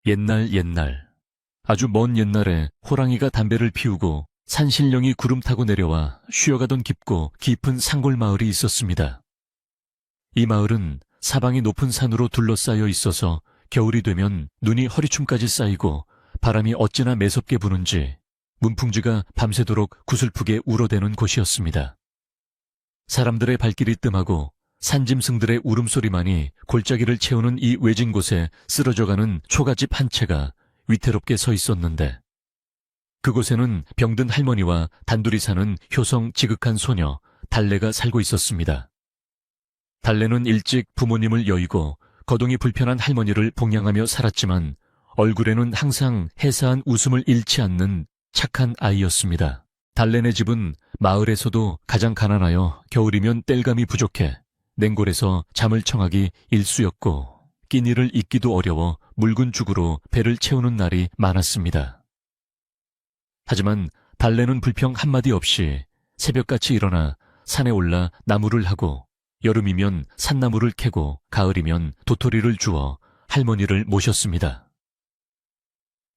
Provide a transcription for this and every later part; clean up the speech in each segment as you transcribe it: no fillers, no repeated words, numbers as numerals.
옛날, 아주 먼 옛날에 호랑이가 담배를 피우고 산신령이 구름 타고 내려와 쉬어가던 깊고 깊은 산골 마을이 있었습니다. 이 마을은 사방이 높은 산으로 둘러싸여 있어서 겨울이 되면 눈이 허리춤까지 쌓이고 바람이 어찌나 매섭게 부는지 문풍지가 밤새도록 구슬프게 울어대는 곳이었습니다. 사람들의 발길이 뜸하고 산짐승들의 울음소리만이 골짜기를 채우는 이 외진 곳에 쓰러져가는 초가집 한 채가 위태롭게 서 있었는데, 그곳에는 병든 할머니와 단둘이 사는 효성 지극한 소녀 달래가 살고 있었습니다. 달래는 일찍 부모님을 여의고 거동이 불편한 할머니를 봉양하며 살았지만 얼굴에는 항상 해사한 웃음을 잃지 않는 착한 아이였습니다. 달래네 집은 마을에서도 가장 가난하여 겨울이면 땔감이 부족해 냉골에서 잠을 청하기 일쑤였고 끼니를 잊기도 어려워 묽은 죽으로 배를 채우는 날이 많았습니다. 하지만 달래는 불평 한마디 없이 새벽같이 일어나 산에 올라 나무를 하고 여름이면 산나무를 캐고 가을이면 도토리를 주워 할머니를 모셨습니다.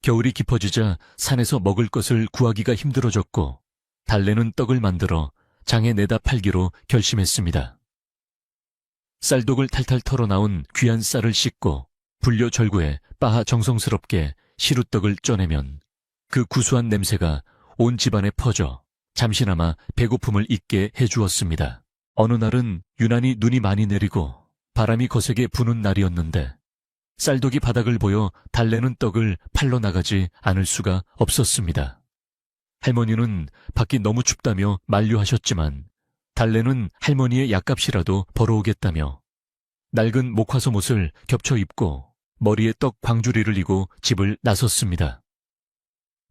겨울이 깊어지자 산에서 먹을 것을 구하기가 힘들어졌고 달래는 떡을 만들어 장에 내다 팔기로 결심했습니다. 쌀독을 탈탈 털어나온 귀한 쌀을 씻고 불려 절구에 빻아 정성스럽게 시루떡을 쪄내면 그 구수한 냄새가 온 집안에 퍼져 잠시나마 배고픔을 잊게 해주었습니다. 어느 날은 유난히 눈이 많이 내리고 바람이 거세게 부는 날이었는데 쌀독이 바닥을 보여 달래는 떡을 팔러 나가지 않을 수가 없었습니다. 할머니는 밖이 너무 춥다며 만류하셨지만 달래는 할머니의 약값이라도 벌어오겠다며 낡은 목화솜옷을 겹쳐 입고 머리에 떡 광주리를 이고 집을 나섰습니다.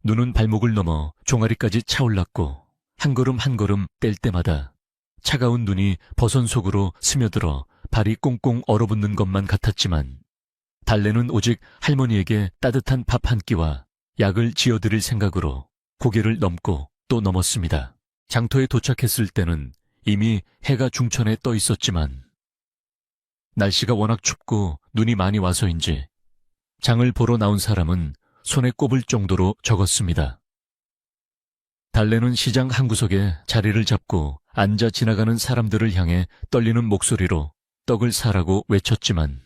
눈은 발목을 넘어 종아리까지 차올랐고 한 걸음 한 걸음 뗄 때마다 차가운 눈이 버선 속으로 스며들어 발이 꽁꽁 얼어붙는 것만 같았지만 달래는 오직 할머니에게 따뜻한 밥 한 끼와 약을 지어드릴 생각으로 고개를 넘고 또 넘었습니다. 장터에 도착했을 때는 이미 해가 중천에 떠 있었지만 날씨가 워낙 춥고 눈이 많이 와서인지 장을 보러 나온 사람은 손에 꼽을 정도로 적었습니다. 달래는 시장 한구석에 자리를 잡고 앉아 지나가는 사람들을 향해 떨리는 목소리로 떡을 사라고 외쳤지만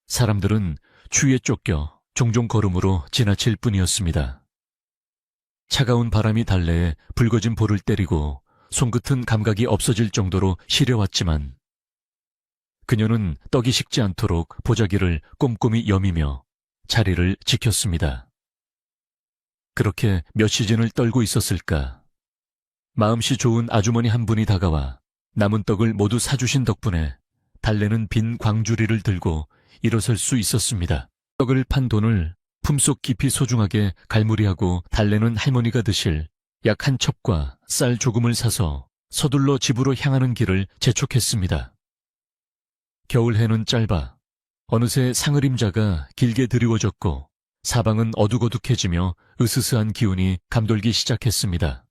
사람들은 추위에 쫓겨 종종 걸음으로 지나칠 뿐이었습니다. 차가운 바람이 달래에 붉어진 볼을 때리고 손끝은 감각이 없어질 정도로 시려왔지만 그녀는 떡이 식지 않도록 보자기를 꼼꼼히 여미며 자리를 지켰습니다. 그렇게 몇 시즌을 떨고 있었을까. 마음씨 좋은 아주머니 한 분이 다가와 남은 떡을 모두 사주신 덕분에 달래는 빈 광주리를 들고 일어설 수 있었습니다. 떡을 판 돈을 품속 깊이 소중하게 갈무리하고 달래는 할머니가 드실 약 한 첩과 쌀 조금을 사서 서둘러 집으로 향하는 길을 재촉했습니다. 겨울 해는 짧아 어느새 상으림자가 길게 드리워졌고 사방은 어둑어둑해지며 으스스한 기운이 감돌기 시작했습니다.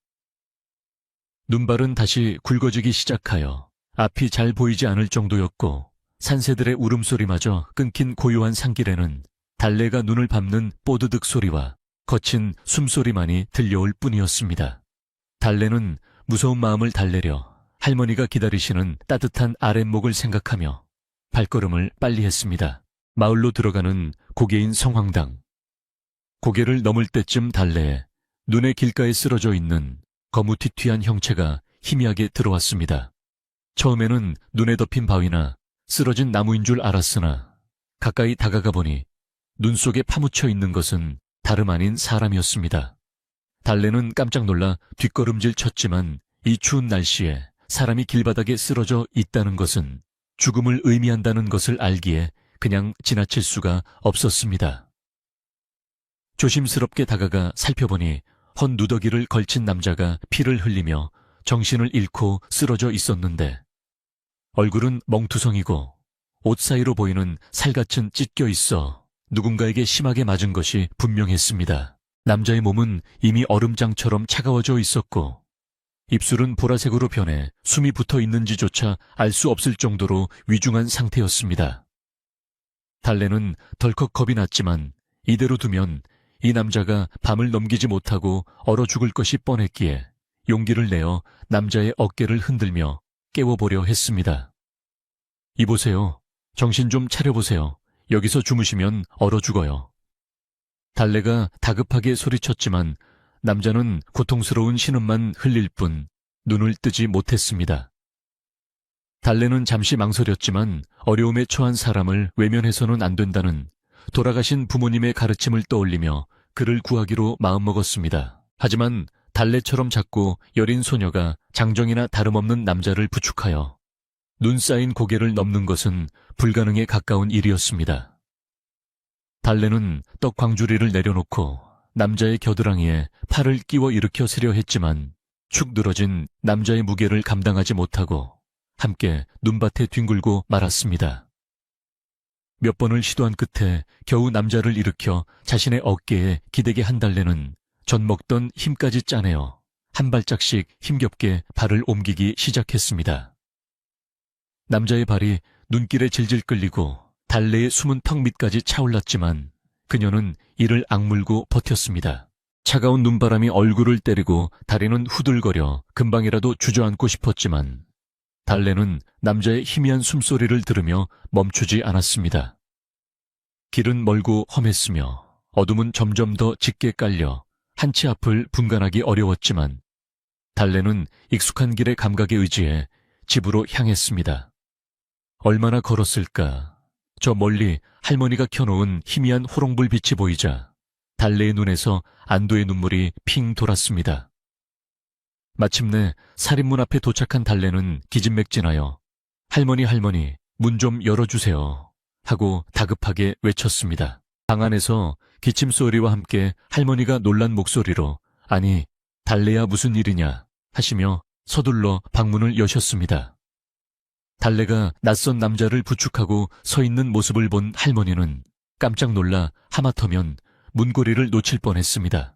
눈발은 다시 굵어지기 시작하여 앞이 잘 보이지 않을 정도였고 산새들의 울음소리마저 끊긴 고요한 산길에는 달래가 눈을 밟는 뽀드득 소리와 거친 숨소리만이 들려올 뿐이었습니다. 달래는 무서운 마음을 달래려 할머니가 기다리시는 따뜻한 아랫목을 생각하며 발걸음을 빨리 했습니다. 마을로 들어가는 고개인 성황당. 고개를 넘을 때쯤 달래에 눈의 길가에 쓰러져 있는 거무튀튀한 형체가 희미하게 들어왔습니다. 처음에는 눈에 덮인 바위나 쓰러진 나무인 줄 알았으나 가까이 다가가 보니 눈 속에 파묻혀 있는 것은 다름 아닌 사람이었습니다. 달래는 깜짝 놀라 뒷걸음질 쳤지만 이 추운 날씨에 사람이 길바닥에 쓰러져 있다는 것은 죽음을 의미한다는 것을 알기에 그냥 지나칠 수가 없었습니다. 조심스럽게 다가가 살펴보니 헌 누더기를 걸친 남자가 피를 흘리며 정신을 잃고 쓰러져 있었는데 얼굴은 멍투성이고 옷 사이로 보이는 살갗은 찢겨 있어 누군가에게 심하게 맞은 것이 분명했습니다. 남자의 몸은 이미 얼음장처럼 차가워져 있었고 입술은 보라색으로 변해 숨이 붙어 있는지조차 알 수 없을 정도로 위중한 상태였습니다. 달래는 덜컥 겁이 났지만 이대로 두면 이 남자가 밤을 넘기지 못하고 얼어 죽을 것이 뻔했기에 용기를 내어 남자의 어깨를 흔들며 깨워보려 했습니다. 이보세요. 정신 좀 차려보세요. 여기서 주무시면 얼어 죽어요. 달래가 다급하게 소리쳤지만 남자는 고통스러운 신음만 흘릴 뿐 눈을 뜨지 못했습니다. 달래는 잠시 망설였지만 어려움에 처한 사람을 외면해서는 안 된다는 돌아가신 부모님의 가르침을 떠올리며 그를 구하기로 마음먹었습니다. 하지만 달래처럼 작고 여린 소녀가 장정이나 다름없는 남자를 부축하여 눈 쌓인 고개를 넘는 것은 불가능에 가까운 일이었습니다. 달래는 떡 광주리를 내려놓고 남자의 겨드랑이에 팔을 끼워 일으켜 세려 했지만 축 늘어진 남자의 무게를 감당하지 못하고 함께 눈밭에 뒹굴고 말았습니다. 몇 번을 시도한 끝에 겨우 남자를 일으켜 자신의 어깨에 기대게 한 달래는 전 먹던 힘까지 짜내어 한 발짝씩 힘겹게 발을 옮기기 시작했습니다. 남자의 발이 눈길에 질질 끌리고 달래의 숨은 턱 밑까지 차올랐지만 그녀는 이를 악물고 버텼습니다. 차가운 눈바람이 얼굴을 때리고 다리는 후들거려 금방이라도 주저앉고 싶었지만 달래는 남자의 희미한 숨소리를 들으며 멈추지 않았습니다. 길은 멀고 험했으며 어둠은 점점 더 짙게 깔려 한치 앞을 분간하기 어려웠지만 달래는 익숙한 길의 감각에 의지해 집으로 향했습니다. 얼마나 걸었을까? 저 멀리 할머니가 켜놓은 희미한 호롱불 빛이 보이자 달래의 눈에서 안도의 눈물이 핑 돌았습니다. 마침내 살인문 앞에 도착한 달래는 기진맥진하여 할머니 문 좀 열어주세요 하고 다급하게 외쳤습니다. 방 안에서 기침 소리와 함께 할머니가 놀란 목소리로 아니 달래야 무슨 일이냐 하시며 서둘러 방문을 여셨습니다. 달래가 낯선 남자를 부축하고 서 있는 모습을 본 할머니는 깜짝 놀라 하마터면 문고리를 놓칠 뻔했습니다.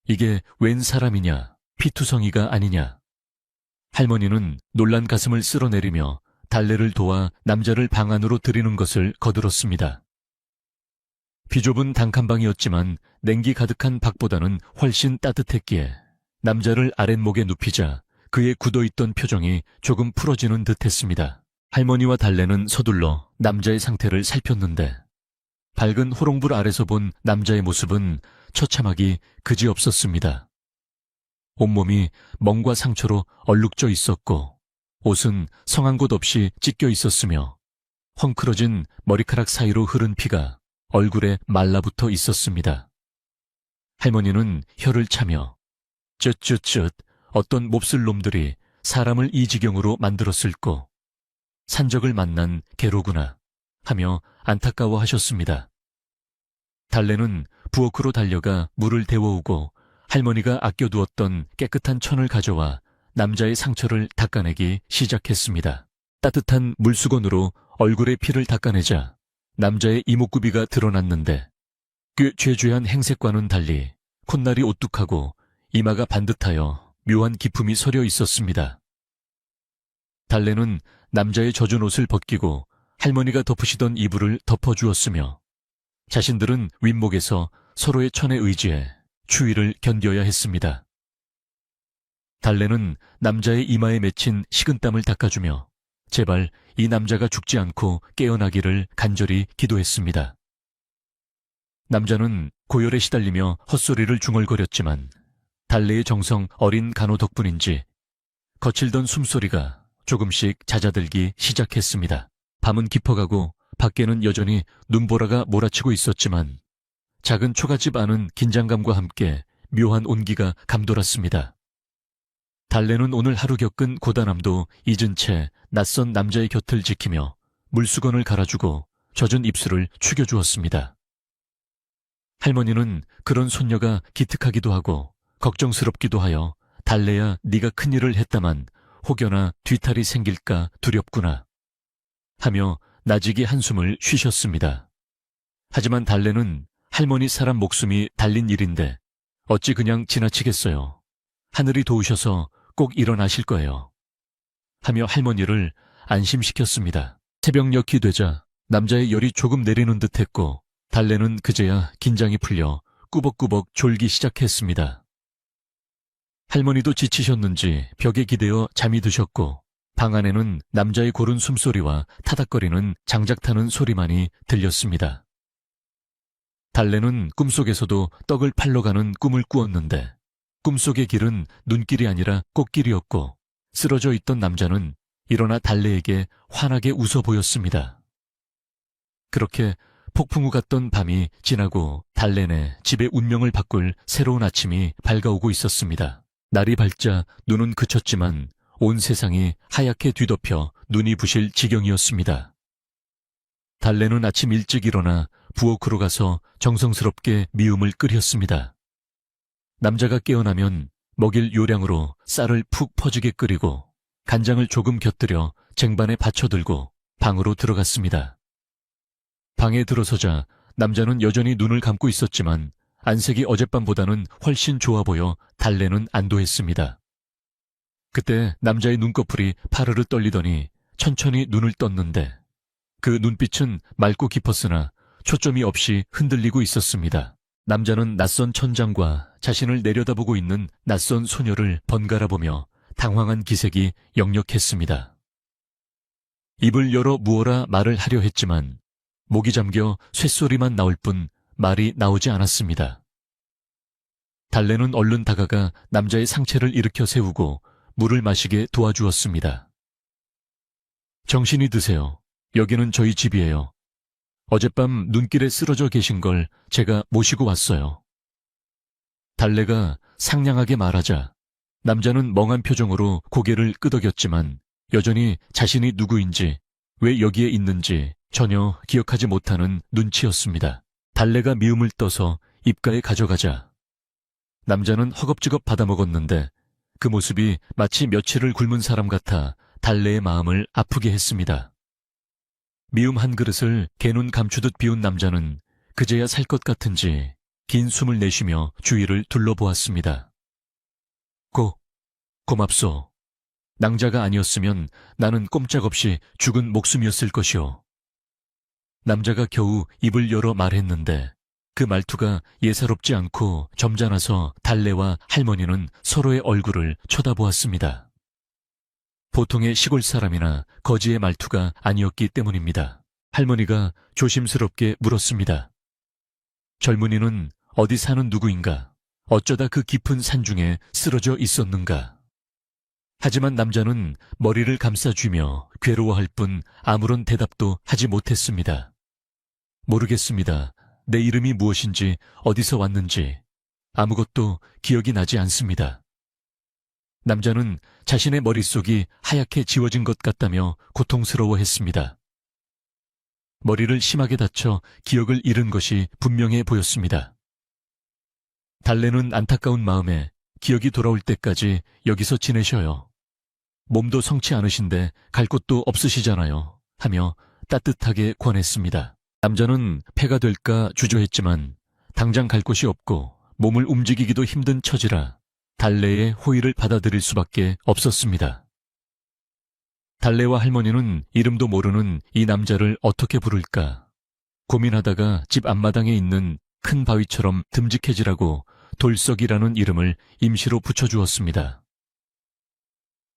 이게 웬 사람이냐? 피투성이가 아니냐? 할머니는 놀란 가슴을 쓸어내리며 달래를 도와 남자를 방 안으로 들이는 것을 거들었습니다. 비좁은 단칸방이었지만 냉기 가득한 밖보다는 훨씬 따뜻했기에 남자를 아랫목에 눕히자 그의 굳어있던 표정이 조금 풀어지는 듯했습니다. 할머니와 달래는 서둘러 남자의 상태를 살폈는데 밝은 호롱불 아래서 본 남자의 모습은 처참하기 그지없었습니다. 온몸이 멍과 상처로 얼룩져 있었고 옷은 성한 곳 없이 찢겨 있었으며 헝클어진 머리카락 사이로 흐른 피가 얼굴에 말라붙어 있었습니다. 할머니는 혀를 차며 쯧쯧쯧 어떤 몹쓸 놈들이 사람을 이 지경으로 만들었을꼬. 산적을 만난 개로구나 하며 안타까워하셨습니다. 달래는 부엌으로 달려가 물을 데워오고 할머니가 아껴두었던 깨끗한 천을 가져와 남자의 상처를 닦아내기 시작했습니다. 따뜻한 물수건으로 얼굴의 피를 닦아내자 남자의 이목구비가 드러났는데 꽤 죄죄한 행색과는 달리 콧날이 오뚝하고 이마가 반듯하여 묘한 기품이 서려 있었습니다. 달래는 남자의 젖은 옷을 벗기고 할머니가 덮으시던 이불을 덮어주었으며 자신들은 윗목에서 서로의 천에 의지해 추위를 견뎌야 했습니다. 달래는 남자의 이마에 맺힌 식은땀을 닦아주며 제발 이 남자가 죽지 않고 깨어나기를 간절히 기도했습니다. 남자는 고열에 시달리며 헛소리를 중얼거렸지만 달래의 정성 어린 간호 덕분인지 거칠던 숨소리가 조금씩 잦아들기 시작했습니다. 밤은 깊어가고 밖에는 여전히 눈보라가 몰아치고 있었지만 작은 초가집 안은 긴장감과 함께 묘한 온기가 감돌았습니다. 달래는 오늘 하루 겪은 고단함도 잊은 채 낯선 남자의 곁을 지키며 물수건을 갈아주고 젖은 입술을 축여주었습니다. 할머니는 그런 손녀가 기특하기도 하고 걱정스럽기도 하여 달래야 네가 큰일을 했다만 혹여나 뒤탈이 생길까 두렵구나 하며 나지기 한숨을 쉬셨습니다. 하지만 달래는 할머니 사람 목숨이 달린 일인데 어찌 그냥 지나치겠어요. 하늘이 도우셔서 꼭 일어나실 거예요. 하며 할머니를 안심시켰습니다. 새벽녘이 되자 남자의 열이 조금 내리는 듯했고 달래는 그제야 긴장이 풀려 꾸벅꾸벅 졸기 시작했습니다. 할머니도 지치셨는지 벽에 기대어 잠이 드셨고 방 안에는 남자의 고른 숨소리와 타닥거리는 장작 타는 소리만이 들렸습니다. 달래는 꿈속에서도 떡을 팔러 가는 꿈을 꾸었는데 꿈속의 길은 눈길이 아니라 꽃길이었고 쓰러져 있던 남자는 일어나 달래에게 환하게 웃어 보였습니다. 그렇게 폭풍우 같던 밤이 지나고 달래네 집의 운명을 바꿀 새로운 아침이 밝아오고 있었습니다. 날이 밝자 눈은 그쳤지만 온 세상이 하얗게 뒤덮여 눈이 부실 지경이었습니다. 달래는 아침 일찍 일어나 부엌으로 가서 정성스럽게 미음을 끓였습니다. 남자가 깨어나면 먹일 요량으로 쌀을 푹 퍼지게 끓이고 간장을 조금 곁들여 쟁반에 받쳐들고 방으로 들어갔습니다. 방에 들어서자 남자는 여전히 눈을 감고 있었지만 안색이 어젯밤보다는 훨씬 좋아 보여 달래는 안도했습니다. 그때 남자의 눈꺼풀이 파르르 떨리더니 천천히 눈을 떴는데 그 눈빛은 맑고 깊었으나 초점이 없이 흔들리고 있었습니다. 남자는 낯선 천장과 자신을 내려다보고 있는 낯선 소녀를 번갈아 보며 당황한 기색이 역력했습니다. 입을 열어 무어라 말을 하려 했지만 목이 잠겨 쇳소리만 나올 뿐 말이 나오지 않았습니다. 달래는 얼른 다가가 남자의 상체를 일으켜 세우고 물을 마시게 도와주었습니다. 정신이 드세요. 여기는 저희 집이에요. 어젯밤 눈길에 쓰러져 계신 걸 제가 모시고 왔어요. 달래가 상냥하게 말하자 남자는 멍한 표정으로 고개를 끄덕였지만 여전히 자신이 누구인지 왜 여기에 있는지 전혀 기억하지 못하는 눈치였습니다. 달래가 미움을 떠서 입가에 가져가자 남자는 허겁지겁 받아먹었는데 그 모습이 마치 며칠을 굶은 사람 같아 달래의 마음을 아프게 했습니다. 미움 한 그릇을 개눈 감추듯 비운 남자는 그제야 살 것 같은지 긴 숨을 내쉬며 주위를 둘러보았습니다. 고맙소. 낭자가 아니었으면 나는 꼼짝없이 죽은 목숨이었을 것이오. 남자가 겨우 입을 열어 말했는데 그 말투가 예사롭지 않고 점잖아서 달래와 할머니는 서로의 얼굴을 쳐다보았습니다. 보통의 시골 사람이나 거지의 말투가 아니었기 때문입니다. 할머니가 조심스럽게 물었습니다. 젊은이는 어디 사는 누구인가? 어쩌다 그 깊은 산중에 쓰러져 있었는가? 하지만 남자는 머리를 감싸쥐며 괴로워할 뿐 아무런 대답도 하지 못했습니다. 모르겠습니다. 내 이름이 무엇인지 어디서 왔는지 아무것도 기억이 나지 않습니다. 남자는 자신의 머릿속이 하얗게 지워진 것 같다며 고통스러워했습니다. 머리를 심하게 다쳐 기억을 잃은 것이 분명해 보였습니다. 달래는 안타까운 마음에 기억이 돌아올 때까지 여기서 지내셔요. 몸도 성치 않으신데 갈 곳도 없으시잖아요. 하며 따뜻하게 권했습니다. 남자는 폐가 될까 주저했지만 당장 갈 곳이 없고 몸을 움직이기도 힘든 처지라 달래의 호의를 받아들일 수밖에 없었습니다. 달래와 할머니는 이름도 모르는 이 남자를 어떻게 부를까 고민하다가 집 앞마당에 있는 큰 바위처럼 듬직해지라고 돌석이라는 이름을 임시로 붙여주었습니다.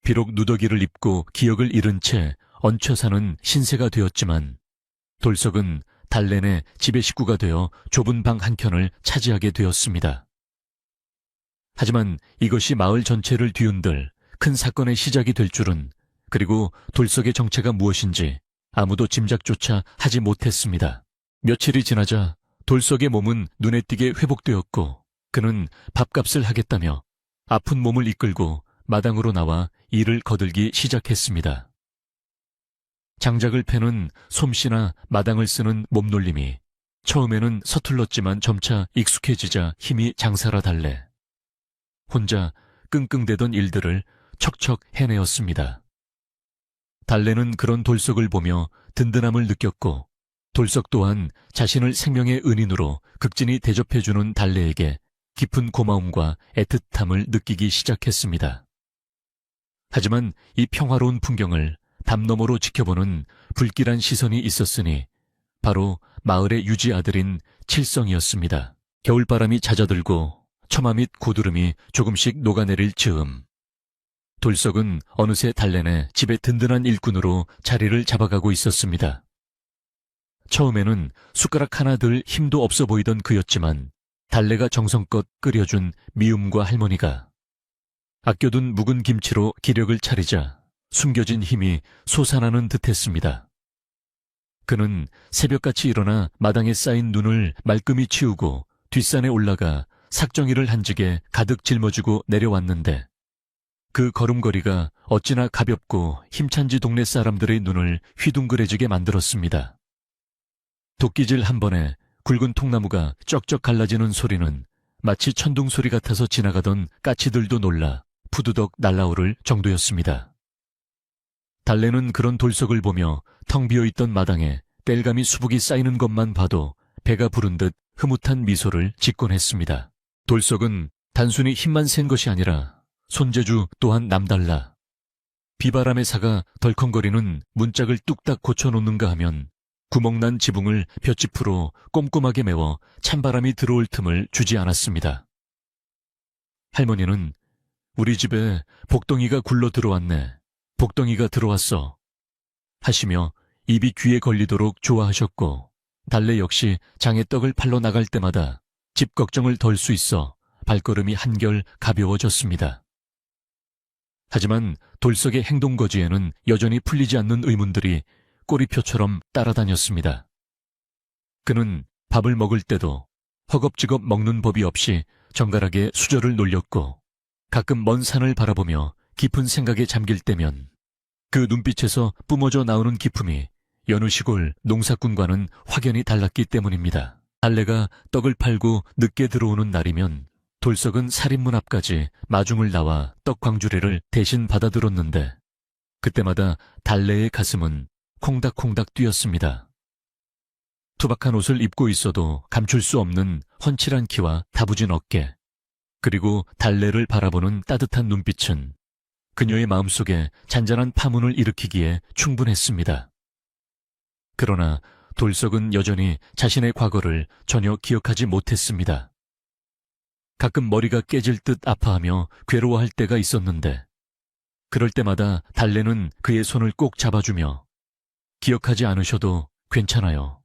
비록 누더기를 입고 기억을 잃은 채 얹혀 사는 신세가 되었지만 돌석은 달래네 집의 식구가 되어 좁은 방 한켠을 차지하게 되었습니다. 하지만 이것이 마을 전체를 뒤흔들 큰 사건의 시작이 될 줄은 그리고 돌석의 정체가 무엇인지 아무도 짐작조차 하지 못했습니다. 며칠이 지나자 돌석의 몸은 눈에 띄게 회복되었고 그는 밥값을 하겠다며 아픈 몸을 이끌고 마당으로 나와 일을 거들기 시작했습니다. 장작을 패는 솜씨나 마당을 쓰는 몸놀림이 처음에는 서툴렀지만 점차 익숙해지자 힘이 장사라 달래 혼자 끙끙대던 일들을 척척 해내었습니다. 달래는 그런 돌석을 보며 든든함을 느꼈고 돌석 또한 자신을 생명의 은인으로 극진히 대접해주는 달래에게 깊은 고마움과 애틋함을 느끼기 시작했습니다. 하지만 이 평화로운 풍경을 담 너머로 지켜보는 불길한 시선이 있었으니 바로 마을의 유지 아들인 칠성이었습니다. 겨울바람이 잦아들고 처마 밑 고드름이 조금씩 녹아내릴 즈음, 돌석은 어느새 달래내 집의 든든한 일꾼으로 자리를 잡아가고 있었습니다. 처음에는 숟가락 하나 들 힘도 없어 보이던 그였지만 달래가 정성껏 끓여준 미움과 할머니가 아껴둔 묵은 김치로 기력을 차리자 숨겨진 힘이 솟아나는 듯했습니다. 그는 새벽같이 일어나 마당에 쌓인 눈을 말끔히 치우고 뒷산에 올라가 삭정이를 한 직에 가득 짊어지고 내려왔는데 그 걸음걸이가 어찌나 가볍고 힘찬지 동네 사람들의 눈을 휘둥그레지게 만들었습니다. 도끼질 한 번에 굵은 통나무가 쩍쩍 갈라지는 소리는 마치 천둥 소리 같아서 지나가던 까치들도 놀라 푸드덕 날아오를 정도였습니다. 달래는 그런 돌석을 보며 텅 비어있던 마당에 땔감이 수북이 쌓이는 것만 봐도 배가 부른 듯 흐뭇한 미소를 짓곤 했습니다. 돌석은 단순히 힘만 센 것이 아니라 손재주 또한 남달라. 비바람에 사가 덜컹거리는 문짝을 뚝딱 고쳐놓는가 하면 구멍난 지붕을 볏짚으로 꼼꼼하게 메워 찬바람이 들어올 틈을 주지 않았습니다. 할머니는 우리 집에 복덩이가 굴러 들어왔네. 복덩이가 들어왔어. 하시며 입이 귀에 걸리도록 좋아하셨고 달래 역시 장에떡을 팔러 나갈 때마다 집 걱정을 덜 수 있어 발걸음이 한결 가벼워졌습니다. 하지만 돌석의 행동거지에는 여전히 풀리지 않는 의문들이 꼬리표처럼 따라다녔습니다. 그는 밥을 먹을 때도 허겁지겁 먹는 법이 없이 정갈하게 수저를 놀렸고 가끔 먼 산을 바라보며 깊은 생각에 잠길 때면 그 눈빛에서 뿜어져 나오는 기품이 여느 시골 농사꾼과는 확연히 달랐기 때문입니다. 달래가 떡을 팔고 늦게 들어오는 날이면 돌석은 살인문 앞까지 마중을 나와 떡 광주리를 대신 받아들었는데 그때마다 달래의 가슴은 콩닥콩닥 뛰었습니다. 투박한 옷을 입고 있어도 감출 수 없는 훤칠한 키와 다부진 어깨, 그리고 달래를 바라보는 따뜻한 눈빛은 그녀의 마음속에 잔잔한 파문을 일으키기에 충분했습니다. 그러나 돌석은 여전히 자신의 과거를 전혀 기억하지 못했습니다. 가끔 머리가 깨질 듯 아파하며 괴로워할 때가 있었는데 그럴 때마다 달래는 그의 손을 꼭 잡아주며 기억하지 않으셔도 괜찮아요.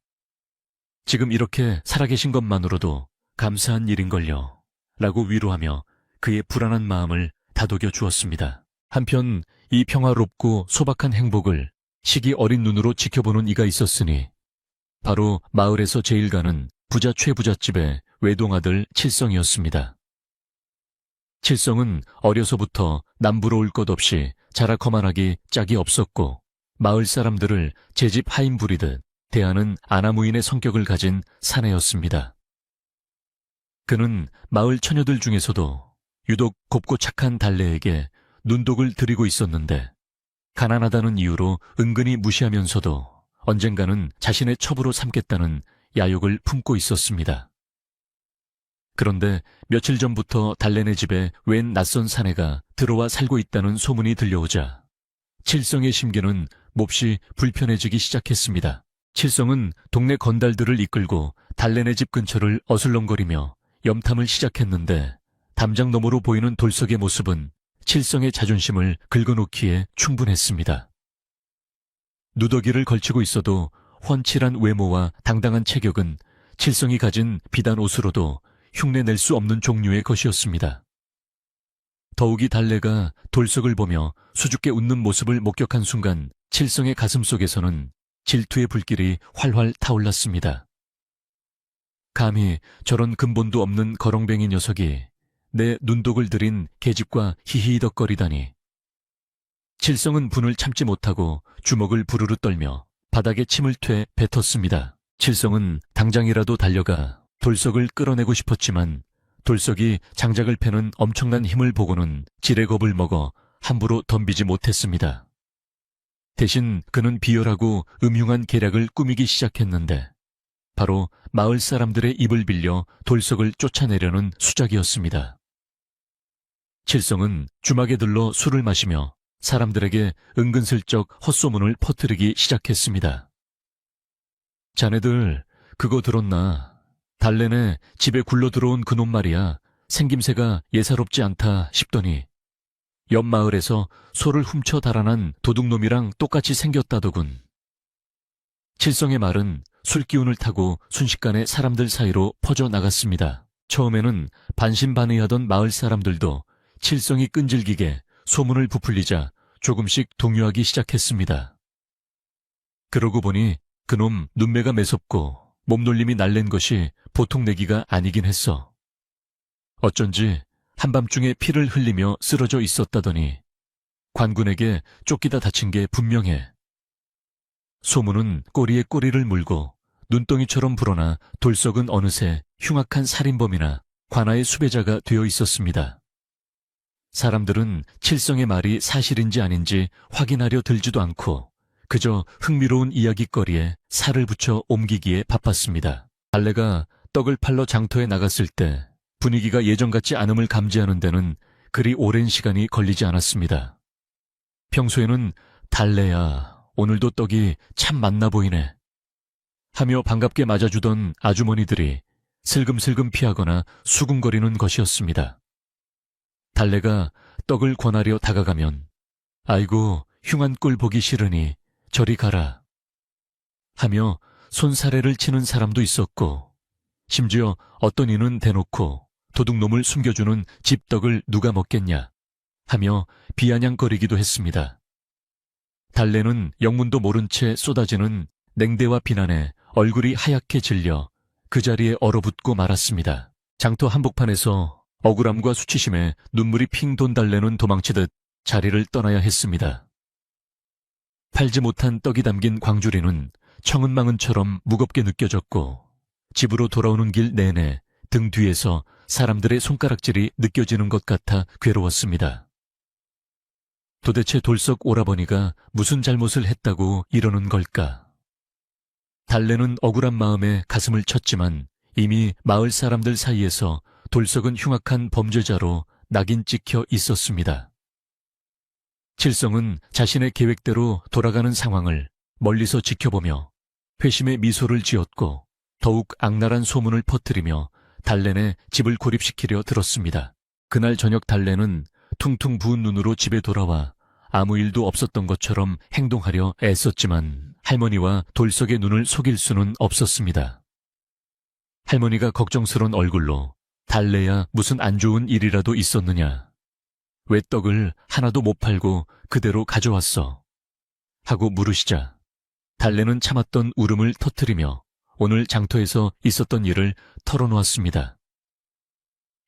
지금 이렇게 살아계신 것만으로도 감사한 일인걸요. 라고 위로하며 그의 불안한 마음을 다독여 주었습니다. 한편 이 평화롭고 소박한 행복을 시기 어린 눈으로 지켜보는 이가 있었으니 바로 마을에서 제일 가는 부자 최부잣집의 외동아들 칠성이었습니다. 칠성은 어려서부터 남부러울 것 없이 자라커만하기 짝이 없었고 마을 사람들을 제 집 하인 부리듯 대하는 아나무인의 성격을 가진 사내였습니다. 그는 마을 처녀들 중에서도 유독 곱고 착한 달래에게 눈독을 들이고 있었는데 가난하다는 이유로 은근히 무시하면서도 언젠가는 자신의 첩으로 삼겠다는 야욕을 품고 있었습니다. 그런데 며칠 전부터 달래네 집에 웬 낯선 사내가 들어와 살고 있다는 소문이 들려오자 칠성의 심기는 몹시 불편해지기 시작했습니다. 칠성은 동네 건달들을 이끌고 달래네 집 근처를 어슬렁거리며 염탐을 시작했는데 담장 너머로 보이는 돌석의 모습은 칠성의 자존심을 긁어놓기에 충분했습니다. 누더기를 걸치고 있어도 훤칠한 외모와 당당한 체격은 칠성이 가진 비단 옷으로도 흉내낼 수 없는 종류의 것이었습니다. 더욱이 달래가 돌석을 보며 수줍게 웃는 모습을 목격한 순간 칠성의 가슴 속에서는 질투의 불길이 활활 타올랐습니다. 감히 저런 근본도 없는 거렁뱅이 녀석이 내 눈독을 들인 계집과 히히덕거리다니. 칠성은 분을 참지 못하고 주먹을 부르르 떨며 바닥에 침을 퇴 뱉었습니다. 칠성은 당장이라도 달려가 돌석을 끌어내고 싶었지만 돌석이 장작을 패는 엄청난 힘을 보고는 지레 겁을 먹어 함부로 덤비지 못했습니다. 대신 그는 비열하고 음흉한 계략을 꾸미기 시작했는데 바로 마을 사람들의 입을 빌려 돌석을 쫓아내려는 수작이었습니다. 칠성은 주막에 들러 술을 마시며 사람들에게 은근슬쩍 헛소문을 퍼뜨리기 시작했습니다. 자네들 그거 들었나? 달래네 집에 굴러 들어온 그놈 말이야. 생김새가 예사롭지 않다 싶더니 옆 마을에서 소를 훔쳐 달아난 도둑놈이랑 똑같이 생겼다더군. 칠성의 말은 술기운을 타고 순식간에 사람들 사이로 퍼져나갔습니다. 처음에는 반신반의하던 마을 사람들도 칠성이 끈질기게 소문을 부풀리자 조금씩 동요하기 시작했습니다. 그러고 보니 그놈 눈매가 매섭고 몸놀림이 날랜 것이 보통 내기가 아니긴 했어. 어쩐지 한밤중에 피를 흘리며 쓰러져 있었다더니 관군에게 쫓기다 다친 게 분명해. 소문은 꼬리에 꼬리를 물고 눈덩이처럼 불어나 돌석은 어느새 흉악한 살인범이나 관아의 수배자가 되어 있었습니다. 사람들은 칠성의 말이 사실인지 아닌지 확인하려 들지도 않고 그저 흥미로운 이야깃거리에 살을 붙여 옮기기에 바빴습니다. 달래가 떡을 팔러 장터에 나갔을 때 분위기가 예전 같지 않음을 감지하는 데는 그리 오랜 시간이 걸리지 않았습니다. 평소에는 달래야 오늘도 떡이 참 맛나 보이네 하며 반갑게 맞아주던 아주머니들이 슬금슬금 피하거나 수군거리는 것이었습니다. 달래가 떡을 권하려 다가가면 아이고 흉한 꼴 보기 싫으니 저리 가라 하며 손사래를 치는 사람도 있었고 심지어 어떤 이는 대놓고 도둑놈을 숨겨주는 집떡을 누가 먹겠냐 하며 비아냥거리기도 했습니다. 달래는 영문도 모른 채 쏟아지는 냉대와 비난에 얼굴이 하얗게 질려 그 자리에 얼어붙고 말았습니다. 장터 한복판에서 억울함과 수치심에 눈물이 핑 돈 달래는 도망치듯 자리를 떠나야 했습니다. 팔지 못한 떡이 담긴 광주리는 청은망은처럼 무겁게 느껴졌고 집으로 돌아오는 길 내내 등 뒤에서 사람들의 손가락질이 느껴지는 것 같아 괴로웠습니다. 도대체 돌석 오라버니가 무슨 잘못을 했다고 이러는 걸까? 달래는 억울한 마음에 가슴을 쳤지만 이미 마을 사람들 사이에서 돌석은 흉악한 범죄자로 낙인 찍혀 있었습니다. 칠성은 자신의 계획대로 돌아가는 상황을 멀리서 지켜보며 회심의 미소를 지었고 더욱 악랄한 소문을 퍼뜨리며 달래네 집을 고립시키려 들었습니다. 그날 저녁 달래는 퉁퉁 부은 눈으로 집에 돌아와 아무 일도 없었던 것처럼 행동하려 애썼지만 할머니와 돌석의 눈을 속일 수는 없었습니다. 할머니가 걱정스러운 얼굴로 달래야 무슨 안 좋은 일이라도 있었느냐? 왜 떡을 하나도 못 팔고 그대로 가져왔어? 하고 물으시자 달래는 참았던 울음을 터뜨리며 오늘 장터에서 있었던 일을 털어놓았습니다.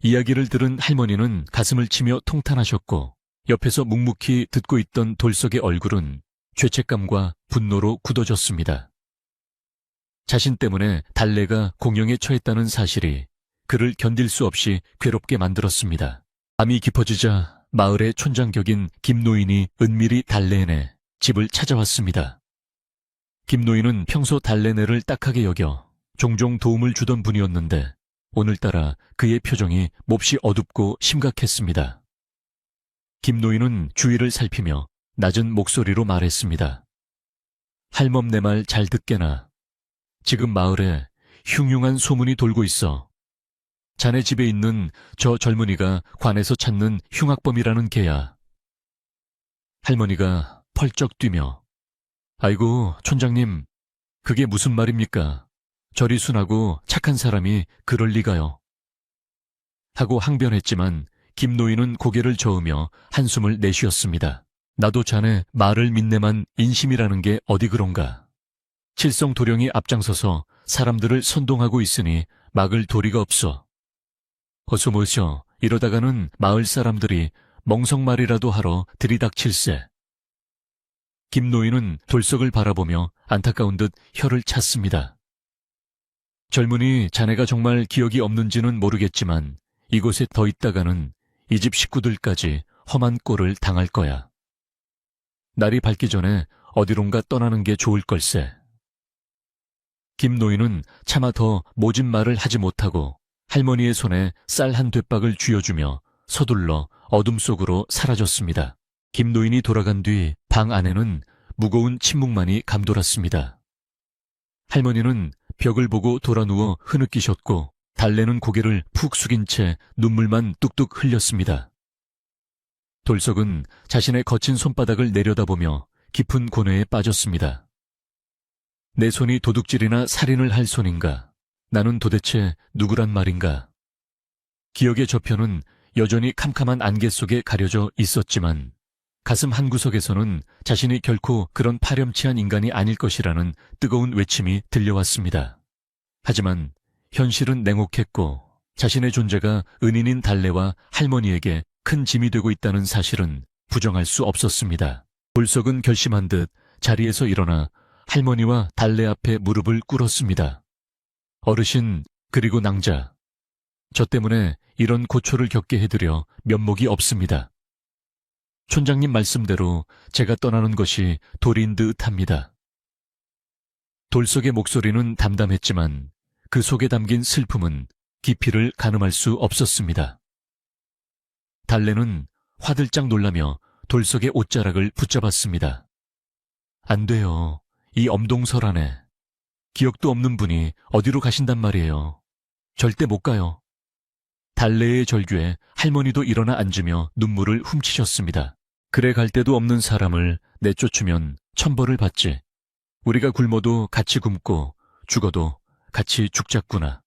이야기를 들은 할머니는 가슴을 치며 통탄하셨고 옆에서 묵묵히 듣고 있던 돌석의 얼굴은 죄책감과 분노로 굳어졌습니다. 자신 때문에 달래가 공영에 처했다는 사실이 그를 견딜 수 없이 괴롭게 만들었습니다. 밤이 깊어지자 마을의 촌장격인 김노인이 은밀히 달래네 집을 찾아왔습니다. 김노인은 평소 달래네를 딱하게 여겨 종종 도움을 주던 분이었는데 오늘따라 그의 표정이 몹시 어둡고 심각했습니다. 김노인은 주위를 살피며 낮은 목소리로 말했습니다. 할멈 내 말 잘 듣게나. 지금 마을에 흉흉한 소문이 돌고 있어. 자네 집에 있는 저 젊은이가 관에서 찾는 흉악범이라는 게야. 할머니가 펄쩍 뛰며 아이고 촌장님 그게 무슨 말입니까? 저리 순하고 착한 사람이 그럴 리가요. 하고 항변했지만 김노인은 고개를 저으며 한숨을 내쉬었습니다. 나도 자네 말을 믿네만 인심이라는 게 어디 그런가. 칠성 도령이 앞장서서 사람들을 선동하고 있으니 막을 도리가 없어. 어서 모셔 이러다가는 마을 사람들이 멍석말이라도 하러 들이닥칠세. 김노인은 돌석을 바라보며 안타까운 듯 혀를 찼습니다. 젊은이 자네가 정말 기억이 없는지는 모르겠지만 이곳에 더 있다가는 이 집 식구들까지 험한 꼴을 당할 거야. 날이 밝기 전에 어디론가 떠나는 게 좋을 걸세. 김노인은 차마 더 모진 말을 하지 못하고 할머니의 손에 쌀 한 되박을 쥐어주며 서둘러 어둠 속으로 사라졌습니다. 김노인이 돌아간 뒤 방 안에는 무거운 침묵만이 감돌았습니다. 할머니는 벽을 보고 돌아 누워 흐느끼셨고 달래는 고개를 푹 숙인 채 눈물만 뚝뚝 흘렸습니다. 돌석은 자신의 거친 손바닥을 내려다보며 깊은 고뇌에 빠졌습니다. 내 손이 도둑질이나 살인을 할 손인가? 나는 도대체 누구란 말인가? 기억의 저편은 여전히 캄캄한 안개 속에 가려져 있었지만 가슴 한구석에서는 자신이 결코 그런 파렴치한 인간이 아닐 것이라는 뜨거운 외침이 들려왔습니다. 하지만 현실은 냉혹했고 자신의 존재가 은인인 달래와 할머니에게 큰 짐이 되고 있다는 사실은 부정할 수 없었습니다. 돌석은 결심한 듯 자리에서 일어나 할머니와 달래 앞에 무릎을 꿇었습니다. 어르신, 그리고 낭자. 저 때문에 이런 고초를 겪게 해드려 면목이 없습니다. 촌장님 말씀대로 제가 떠나는 것이 도리인 듯 합니다. 돌석의 목소리는 담담했지만 그 속에 담긴 슬픔은 깊이를 가늠할 수 없었습니다. 달래는 화들짝 놀라며 돌석의 옷자락을 붙잡았습니다. 안 돼요. 이 엄동설 안에. 기억도 없는 분이 어디로 가신단 말이에요. 절대 못 가요. 달래의 절규에 할머니도 일어나 앉으며 눈물을 훔치셨습니다. 그래 갈 데도 없는 사람을 내쫓으면 천벌을 받지. 우리가 굶어도 같이 굶고 죽어도 같이 죽자꾸나.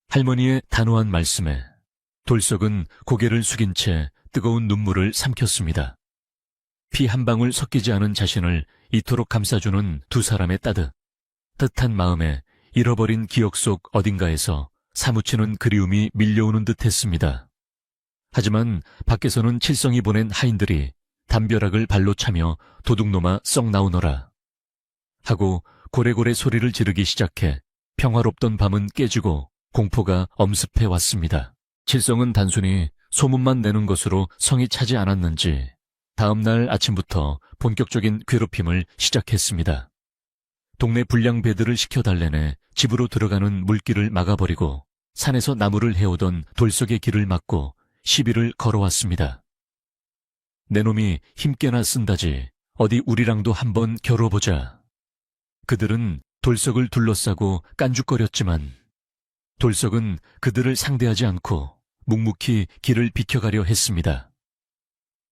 할머니의 단호한 말씀에 돌석은 고개를 숙인 채 뜨거운 눈물을 삼켰습니다. 피 한 방울 섞이지 않은 자신을 이토록 감싸주는 두 사람의 따뜻한 마음에 잃어버린 기억 속 어딘가에서 사무치는 그리움이 밀려오는 듯 했습니다. 하지만 밖에서는 칠성이 보낸 하인들이 담벼락을 발로 차며 도둑놈아 썩 나오너라 하고 고래고래 소리를 지르기 시작해 평화롭던 밤은 깨지고 공포가 엄습해 왔습니다. 칠성은 단순히 소문만 내는 것으로 성이 차지 않았는지 다음 날 아침부터 본격적인 괴롭힘을 시작했습니다. 동네 불량배들을 시켜달래내 집으로 들어가는 물길을 막아버리고 산에서 나무를 해오던 돌석의 길을 막고 시비를 걸어왔습니다. 내 놈이 힘께나 쓴다지 어디 우리랑도 한번 겨뤄보자. 그들은 돌석을 둘러싸고 깐죽거렸지만 돌석은 그들을 상대하지 않고 묵묵히 길을 비켜가려 했습니다.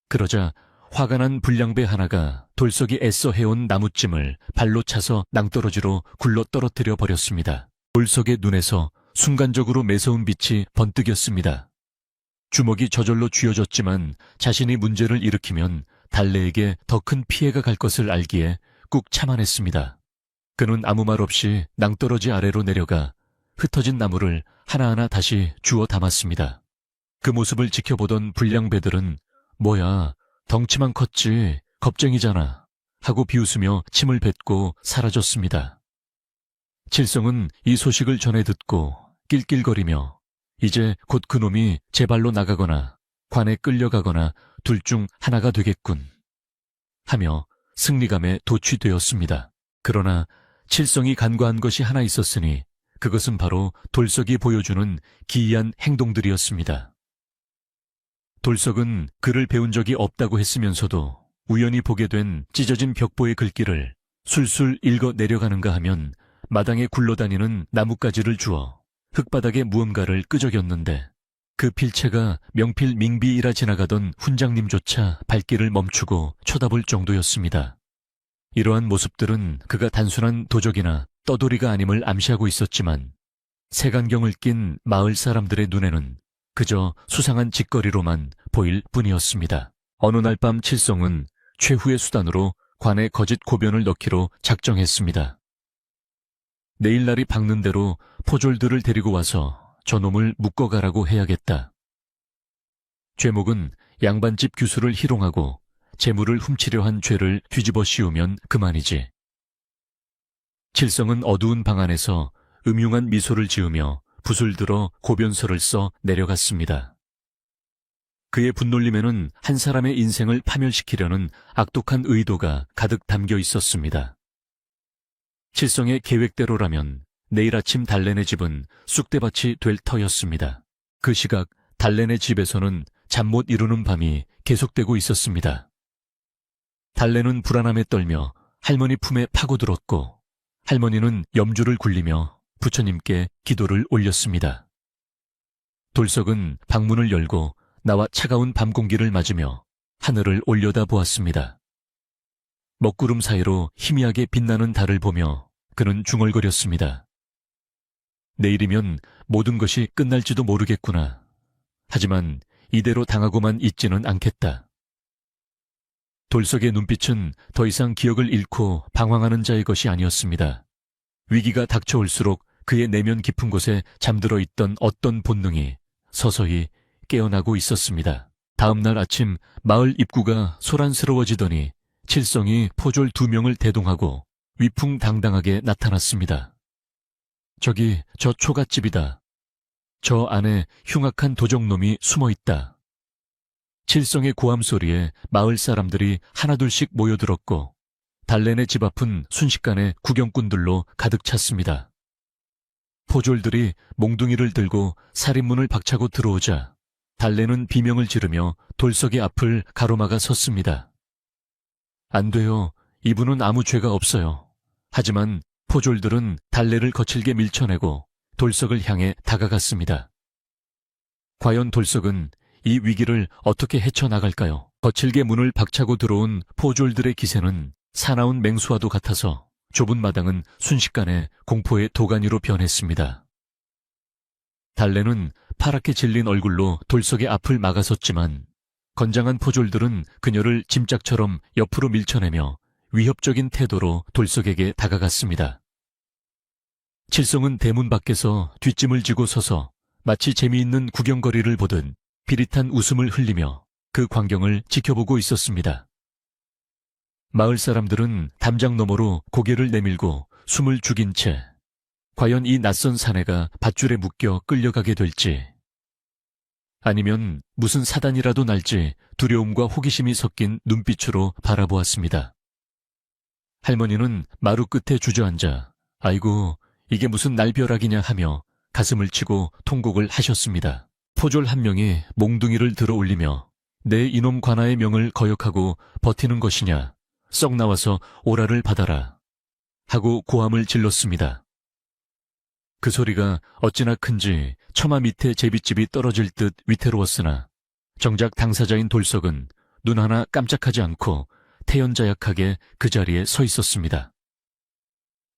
그러자 화가 난 불량배 하나가 돌석이 애써 해온 나무찜을 발로 차서 낭떠러지로 굴러 떨어뜨려 버렸습니다. 돌석의 눈에서 순간적으로 매서운 빛이 번뜩였습니다. 주먹이 저절로 쥐어졌지만 자신이 문제를 일으키면 달래에게 더 큰 피해가 갈 것을 알기에 꾹 참아냈습니다. 그는 아무 말 없이 낭떠러지 아래로 내려가 흩어진 나무를 하나하나 다시 주워 담았습니다. 그 모습을 지켜보던 불량배들은 뭐야, 덩치만 컸지, 겁쟁이잖아 하고 비웃으며 침을 뱉고 사라졌습니다. 칠성은 이 소식을 전해 듣고 낄낄거리며 이제 곧 그놈이 제 발로 나가거나 관에 끌려가거나 둘 중 하나가 되겠군 하며 승리감에 도취되었습니다. 그러나 칠성이 간과한 것이 하나 있었으니 그것은 바로 돌석이 보여주는 기이한 행동들이었습니다. 돌석은 글을 배운 적이 없다고 했으면서도 우연히 보게 된 찢어진 벽보의 글귀를 술술 읽어 내려가는가 하면 마당에 굴러다니는 나뭇가지를 주워 흙바닥에 무언가를 끄적였는데 그 필체가 명필밍비이라 지나가던 훈장님조차 발길을 멈추고 쳐다볼 정도였습니다. 이러한 모습들은 그가 단순한 도적이나 떠돌이가 아님을 암시하고 있었지만 색안경을 낀 마을 사람들의 눈에는 그저 수상한 짓거리로만 보일 뿐이었습니다. 어느 날 밤 칠성은 최후의 수단으로 관에 거짓 고변을 넣기로 작정했습니다. 내일 날이 밝는 대로 포졸들을 데리고 와서 저놈을 묶어가라고 해야겠다. 죄목은 양반집 규수를 희롱하고 재물을 훔치려 한 죄를 뒤집어 씌우면 그만이지. 칠성은 어두운 방 안에서 음흉한 미소를 지으며 붓을 들어 고변서를 써 내려갔습니다. 그의 분놀림에는 한 사람의 인생을 파멸시키려는 악독한 의도가 가득 담겨 있었습니다. 칠성의 계획대로라면 내일 아침 달래네 집은 쑥대밭이 될 터였습니다. 그 시각 달래네 집에서는 잠 못 이루는 밤이 계속되고 있었습니다. 달래는 불안함에 떨며 할머니 품에 파고들었고 할머니는 염주를 굴리며 부처님께 기도를 올렸습니다. 돌석은 방문을 열고 나와 차가운 밤 공기를 맞으며 하늘을 올려다 보았습니다. 먹구름 사이로 희미하게 빛나는 달을 보며 그는 중얼거렸습니다. 내일이면 모든 것이 끝날지도 모르겠구나. 하지만 이대로 당하고만 있지는 않겠다. 돌석의 눈빛은 더 이상 기억을 잃고 방황하는 자의 것이 아니었습니다. 위기가 닥쳐올수록 그의 내면 깊은 곳에 잠들어 있던 어떤 본능이 서서히 깨어나고 있었습니다. 다음 날 아침 마을 입구가 소란스러워지더니 칠성이 포졸 2명을 대동하고 위풍당당하게 나타났습니다. 저기 저 초가집이다. 저 안에 흉악한 도적놈이 숨어있다. 칠성의 고함 소리에 마을 사람들이 하나둘씩 모여들었고 달래네 집 앞은 순식간에 구경꾼들로 가득 찼습니다. 포졸들이 몽둥이를 들고 살인문을 박차고 들어오자 달래는 비명을 지르며 돌석의 앞을 가로막아 섰습니다. 안 돼요. 이분은 아무 죄가 없어요. 하지만 포졸들은 달래를 거칠게 밀쳐내고 돌석을 향해 다가갔습니다. 과연 돌석은 이 위기를 어떻게 헤쳐나갈까요? 거칠게 문을 박차고 들어온 포졸들의 기세는 사나운 맹수와도 같아서 좁은 마당은 순식간에 공포의 도가니로 변했습니다. 달래는 파랗게 질린 얼굴로 돌석의 앞을 막아섰지만 건장한 포졸들은 그녀를 짐짝처럼 옆으로 밀쳐내며 위협적인 태도로 돌석에게 다가갔습니다. 칠성은 대문 밖에서 뒷짐을 지고 서서 마치 재미있는 구경거리를 보듯 비릿한 웃음을 흘리며 그 광경을 지켜보고 있었습니다. 마을 사람들은 담장 너머로 고개를 내밀고 숨을 죽인 채 과연 이 낯선 사내가 밧줄에 묶여 끌려가게 될지 아니면 무슨 사단이라도 날지 두려움과 호기심이 섞인 눈빛으로 바라보았습니다. 할머니는 마루 끝에 주저앉아 아이고 이게 무슨 날벼락이냐 하며 가슴을 치고 통곡을 하셨습니다. 포졸 한 명이 몽둥이를 들어 올리며 내 이놈 관아의 명을 거역하고 버티는 것이냐 썩 나와서 오라를 받아라 하고 고함을 질렀습니다. 그 소리가 어찌나 큰지 처마 밑에 제빗집이 떨어질 듯 위태로웠으나 정작 당사자인 돌석은 눈 하나 깜짝하지 않고 태연자약하게 그 자리에 서 있었습니다.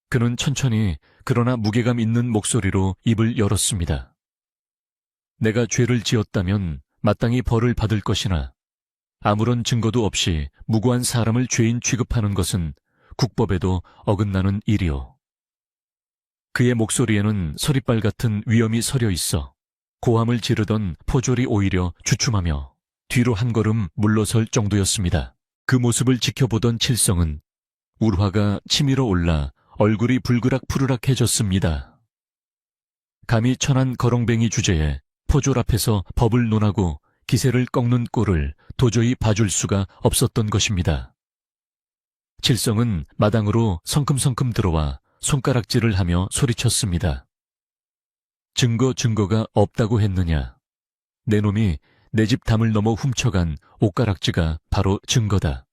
그는 천천히 그러나 무게감 있는 목소리로 입을 열었습니다. 내가 죄를 지었다면 마땅히 벌을 받을 것이나 아무런 증거도 없이 무고한 사람을 죄인 취급하는 것은 국법에도 어긋나는 일이오. 그의 목소리에는 서리빨 같은 위엄이 서려 있어 고함을 지르던 포졸이 오히려 주춤하며 뒤로 한 걸음 물러설 정도였습니다. 그 모습을 지켜보던 칠성은 울화가 치밀어 올라 얼굴이 불그락푸르락해졌습니다. 감히 천한 거렁뱅이 주제에 포졸 앞에서 법을 논하고 기세를 꺾는 꼴을 도저히 봐줄 수가 없었던 것입니다. 칠성은 마당으로 성큼성큼 들어와 손가락질을 하며 소리쳤습니다. 증거가 없다고 했느냐. 내 놈이 내 집 담을 넘어 훔쳐간 옷가락지가 바로 증거다.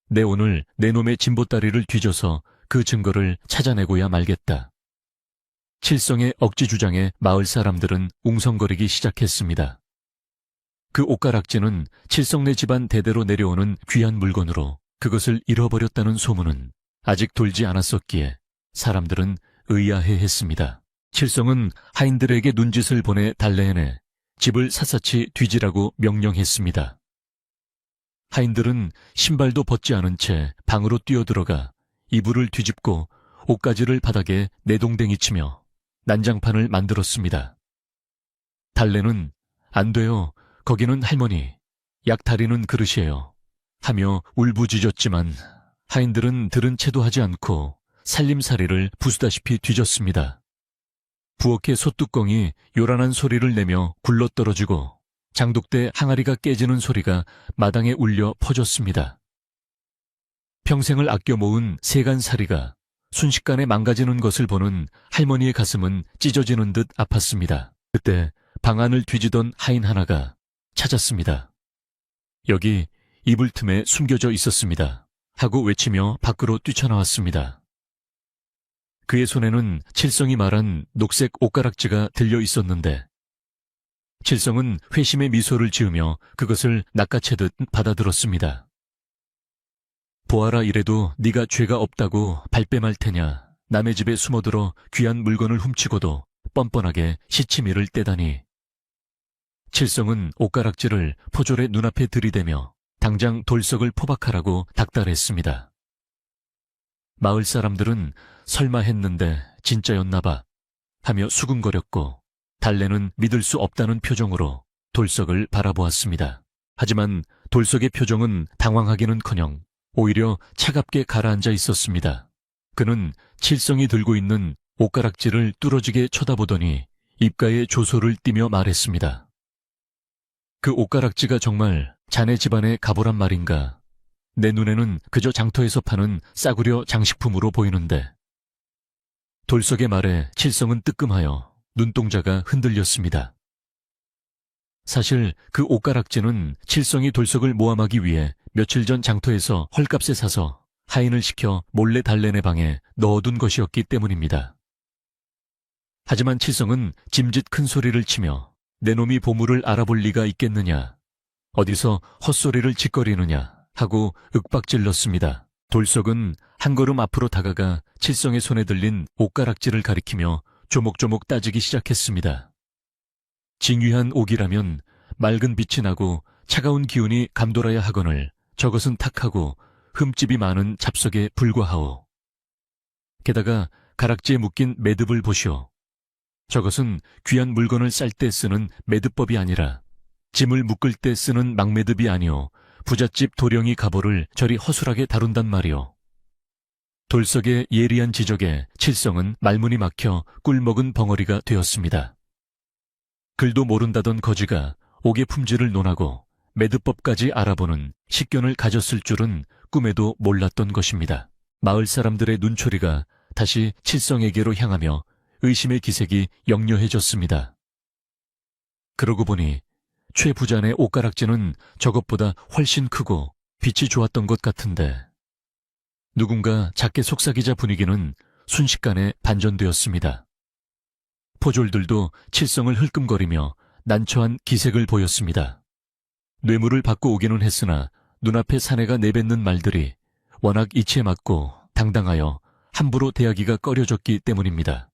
내 오늘 내 놈의 진보다리를 뒤져서 그 증거를 찾아내고야 말겠다. 칠성의 억지 주장에 마을 사람들은 웅성거리기 시작했습니다. 그 옷가락지는 칠성네 집안 대대로 내려오는 귀한 물건으로 그것을 잃어버렸다는 소문은 아직 돌지 않았었기에 사람들은 의아해했습니다. 칠성은 하인들에게 눈짓을 보내 달래내 집을 샅샅이 뒤지라고 명령했습니다. 하인들은 신발도 벗지 않은 채 방으로 뛰어들어가 이불을 뒤집고 옷가지를 바닥에 내동댕이 치며 난장판을 만들었습니다. 달래는 안 돼요. 거기는 할머니, 약 다리는 그릇이에요. 하며 울부짖었지만 하인들은 들은 채도 하지 않고 살림살이를 부수다시피 뒤졌습니다. 부엌의 솥뚜껑이 요란한 소리를 내며 굴러떨어지고 장독대 항아리가 깨지는 소리가 마당에 울려 퍼졌습니다. 평생을 아껴 모은 세간살이가 순식간에 망가지는 것을 보는 할머니의 가슴은 찢어지는 듯 아팠습니다. 그때 방 안을 뒤지던 하인 하나가 찾았습니다. 여기 이불 틈에 숨겨져 있었습니다. 하고 외치며 밖으로 뛰쳐나왔습니다. 그의 손에는 칠성이 말한 녹색 옷가락지가 들려 있었는데 칠성은 회심의 미소를 지으며 그것을 낚아채듯 받아들었습니다. 보아라, 이래도 네가 죄가 없다고 발뺌할 테냐. 남의 집에 숨어들어 귀한 물건을 훔치고도 뻔뻔하게 시치미를 떼다니. 칠성은 옷가락지를 포졸의 눈앞에 들이대며 당장 돌석을 포박하라고 닥달했습니다. 마을 사람들은 설마 했는데 진짜였나봐 하며 수군거렸고 달래는 믿을 수 없다는 표정으로 돌석을 바라보았습니다. 하지만 돌석의 표정은 당황하기는커녕 오히려 차갑게 가라앉아 있었습니다. 그는 칠성이 들고 있는 옷가락지를 뚫어지게 쳐다보더니 입가에 조소를 띠며 말했습니다. 그 옷가락지가 정말 자네 집안의 가보란 말인가? 내 눈에는 그저 장터에서 파는 싸구려 장식품으로 보이는데. 돌석의 말에 칠성은 뜨끔하여 눈동자가 흔들렸습니다. 사실 그 옷가락지는 칠성이 돌석을 모함하기 위해 며칠 전 장터에서 헐값에 사서 하인을 시켜 몰래 달래네 방에 넣어둔 것이었기 때문입니다. 하지만 칠성은 짐짓 큰 소리를 치며 내 놈이 보물을 알아볼 리가 있겠느냐, 어디서 헛소리를 짓거리느냐 하고 윽박질렀습니다. 돌석은 한 걸음 앞으로 다가가 칠성의 손에 들린 옷가락지를 가리키며 조목조목 따지기 시작했습니다. 징휘한 옥이라면 맑은 빛이 나고 차가운 기운이 감돌아야 하거늘 저것은 탁하고 흠집이 많은 잡석에 불과하오. 게다가 가락지에 묶인 매듭을 보시오. 저것은 귀한 물건을 쌀 때 쓰는 매듭법이 아니라 짐을 묶을 때 쓰는 막매듭이 아니오. 부잣집 도령이 가보를 저리 허술하게 다룬단 말이오. 돌석의 예리한 지적에 칠성은 말문이 막혀 꿀먹은 벙어리가 되었습니다. 글도 모른다던 거지가 옥의 품질을 논하고 매듭법까지 알아보는 식견을 가졌을 줄은 꿈에도 몰랐던 것입니다. 마을 사람들의 눈초리가 다시 칠성에게로 향하며 의심의 기색이 역려해졌습니다. 그러고 보니 최 부잔의 옷가락지는 저것보다 훨씬 크고 빛이 좋았던 것 같은데 누군가 작게 속삭이자 분위기는 순식간에 반전되었습니다. 포졸들도 칠성을 흘끔거리며 난처한 기색을 보였습니다. 뇌물을 받고 오기는 했으나 눈앞에 사내가 내뱉는 말들이 워낙 이치에 맞고 당당하여 함부로 대하기가 꺼려졌기 때문입니다.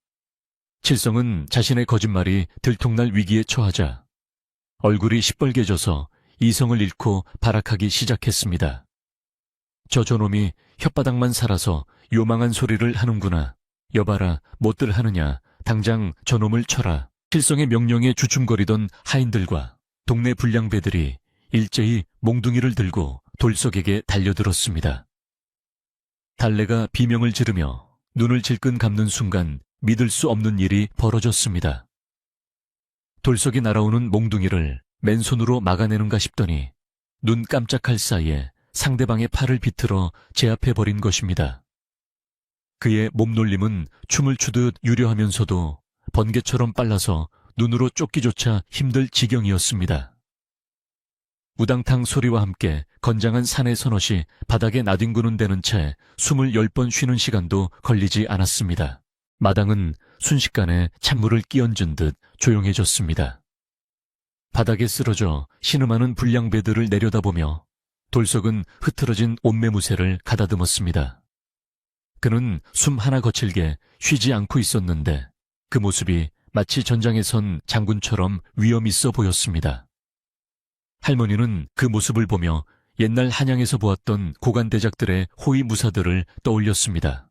칠성은 자신의 거짓말이 들통날 위기에 처하자 얼굴이 시뻘개져서 이성을 잃고 발악하기 시작했습니다. 저놈이 혓바닥만 살아서 요망한 소리를 하는구나. 여봐라, 못들 하느냐. 당장 저놈을 쳐라. 칠성의 명령에 주춤거리던 하인들과 동네 불량배들이 일제히 몽둥이를 들고 돌석에게 달려들었습니다. 달래가 비명을 지르며 눈을 질끈 감는 순간 믿을 수 없는 일이 벌어졌습니다. 돌석이 날아오는 몽둥이를 맨손으로 막아내는가 싶더니 눈 깜짝할 사이에 상대방의 팔을 비틀어 제압해버린 것입니다. 그의 몸놀림은 춤을 추듯 유려하면서도 번개처럼 빨라서 눈으로 쫓기조차 힘들 지경이었습니다. 우당탕 소리와 함께 건장한 사내 서넛이 바닥에 나뒹구는 데는 채 20번 쉬는 시간도 걸리지 않았습니다. 마당은 순식간에 찬물을 끼얹은 듯 조용해졌습니다. 바닥에 쓰러져 신음하는 불량배들을 내려다보며 돌석은 흐트러진 옷매무새를 가다듬었습니다. 그는 숨 하나 거칠게 쉬지 않고 있었는데 그 모습이 마치 전장에 선 장군처럼 위험 있어 보였습니다. 할머니는 그 모습을 보며 옛날 한양에서 보았던 고관대작들의 호위무사들을 떠올렸습니다.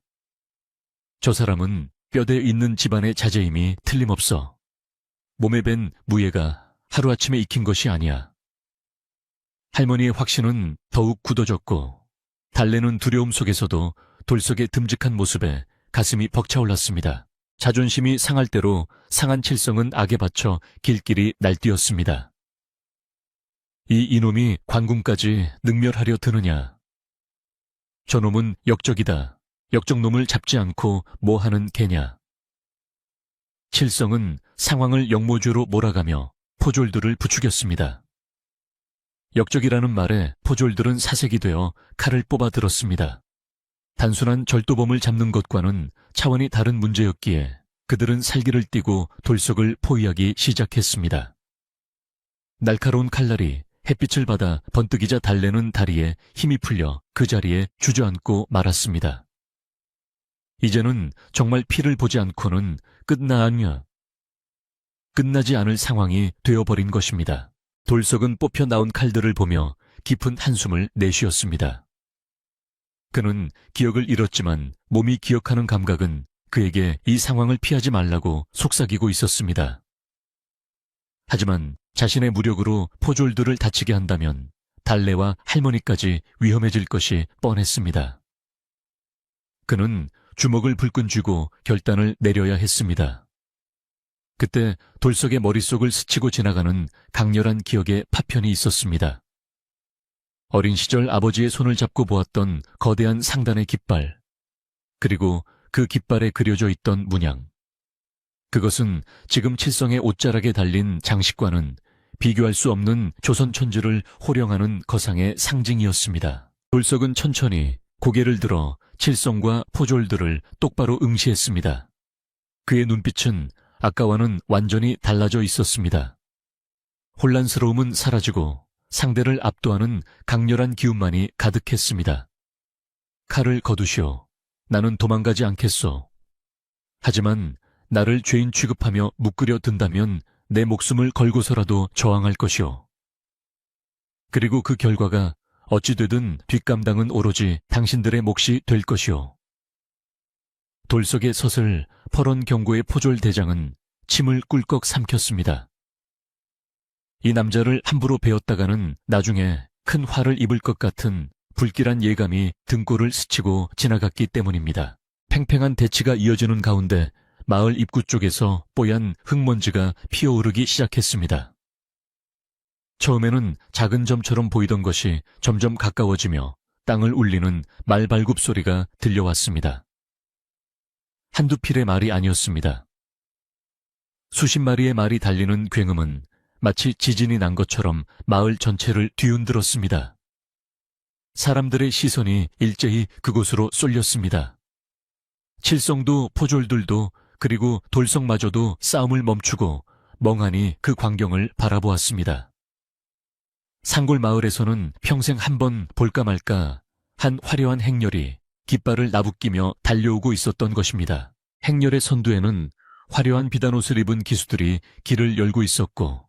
저 사람은 뼈대 있는 집안의 자제임이 틀림없어. 몸에 밴 무예가 하루아침에 익힌 것이 아니야. 할머니의 확신은 더욱 굳어졌고 달래는 두려움 속에서도 돌석의 듬직한 모습에 가슴이 벅차올랐습니다. 자존심이 상할 대로 상한 칠성은 악에 받쳐 길길이 날뛰었습니다. 이 이놈이 관군까지 능멸하려 드느냐. 저놈은 역적이다. 역적놈을 잡지 않고 뭐하는 개냐. 칠성은 상황을 역모주로 몰아가며 포졸들을 부추겼습니다. 역적이라는 말에 포졸들은 사색이 되어 칼을 뽑아 들었습니다. 단순한 절도범을 잡는 것과는 차원이 다른 문제였기에 그들은 살기를 띠고 돌석을 포위하기 시작했습니다. 날카로운 칼날이 햇빛을 받아 번뜩이자 달래는 다리에 힘이 풀려 그 자리에 주저앉고 말았습니다. 이제는 정말 피를 보지 않고는 끝나지 않을 상황이 되어버린 것입니다. 돌석은 뽑혀 나온 칼들을 보며 깊은 한숨을 내쉬었습니다. 그는 기억을 잃었지만 몸이 기억하는 감각은 그에게 이 상황을 피하지 말라고 속삭이고 있었습니다. 하지만 자신의 무력으로 포졸들을 다치게 한다면 달래와 할머니까지 위험해질 것이 뻔했습니다. 그는 주먹을 불끈 쥐고 결단을 내려야 했습니다. 그때 돌석의 머릿속을 스치고 지나가는 강렬한 기억의 파편이 있었습니다. 어린 시절 아버지의 손을 잡고 보았던 거대한 상단의 깃발, 그리고 그 깃발에 그려져 있던 문양. 그것은 지금 칠성의 옷자락에 달린 장식과는 비교할 수 없는 조선 천주를 호령하는 거상의 상징이었습니다. 돌석은 천천히 고개를 들어 칠성과 포졸들을 똑바로 응시했습니다. 그의 눈빛은 아까와는 완전히 달라져 있었습니다. 혼란스러움은 사라지고 상대를 압도하는 강렬한 기운만이 가득했습니다. 칼을 거두시오. 나는 도망가지 않겠소. 하지만 나를 죄인 취급하며 묶으려 든다면 내 목숨을 걸고서라도 저항할 것이오. 그리고 그 결과가 어찌 되든 뒷감당은 오로지 당신들의 몫이 될 것이오. 돌석의 섰을 퍼런 경고의 포졸 대장은 침을 꿀꺽 삼켰습니다. 이 남자를 함부로 베었다가는 나중에 큰 화를 입을 것 같은 불길한 예감이 등골을 스치고 지나갔기 때문입니다. 팽팽한 대치가 이어지는 가운데 마을 입구 쪽에서 뽀얀 흙먼지가 피어오르기 시작했습니다. 처음에는 작은 점처럼 보이던 것이 점점 가까워지며 땅을 울리는 말발굽 소리가 들려왔습니다. 한두 필의 말이 아니었습니다. 수십 마리의 말이 달리는 굉음은 마치 지진이 난 것처럼 마을 전체를 뒤흔들었습니다. 사람들의 시선이 일제히 그곳으로 쏠렸습니다. 칠성도 포졸들도 그리고 돌석마저도 싸움을 멈추고 멍하니 그 광경을 바라보았습니다. 상골 마을에서는 평생 한번 볼까 말까 한 화려한 행렬이 깃발을 나부끼며 달려오고 있었던 것입니다. 행렬의 선두에는 화려한 비단옷을 입은 기수들이 길을 열고 있었고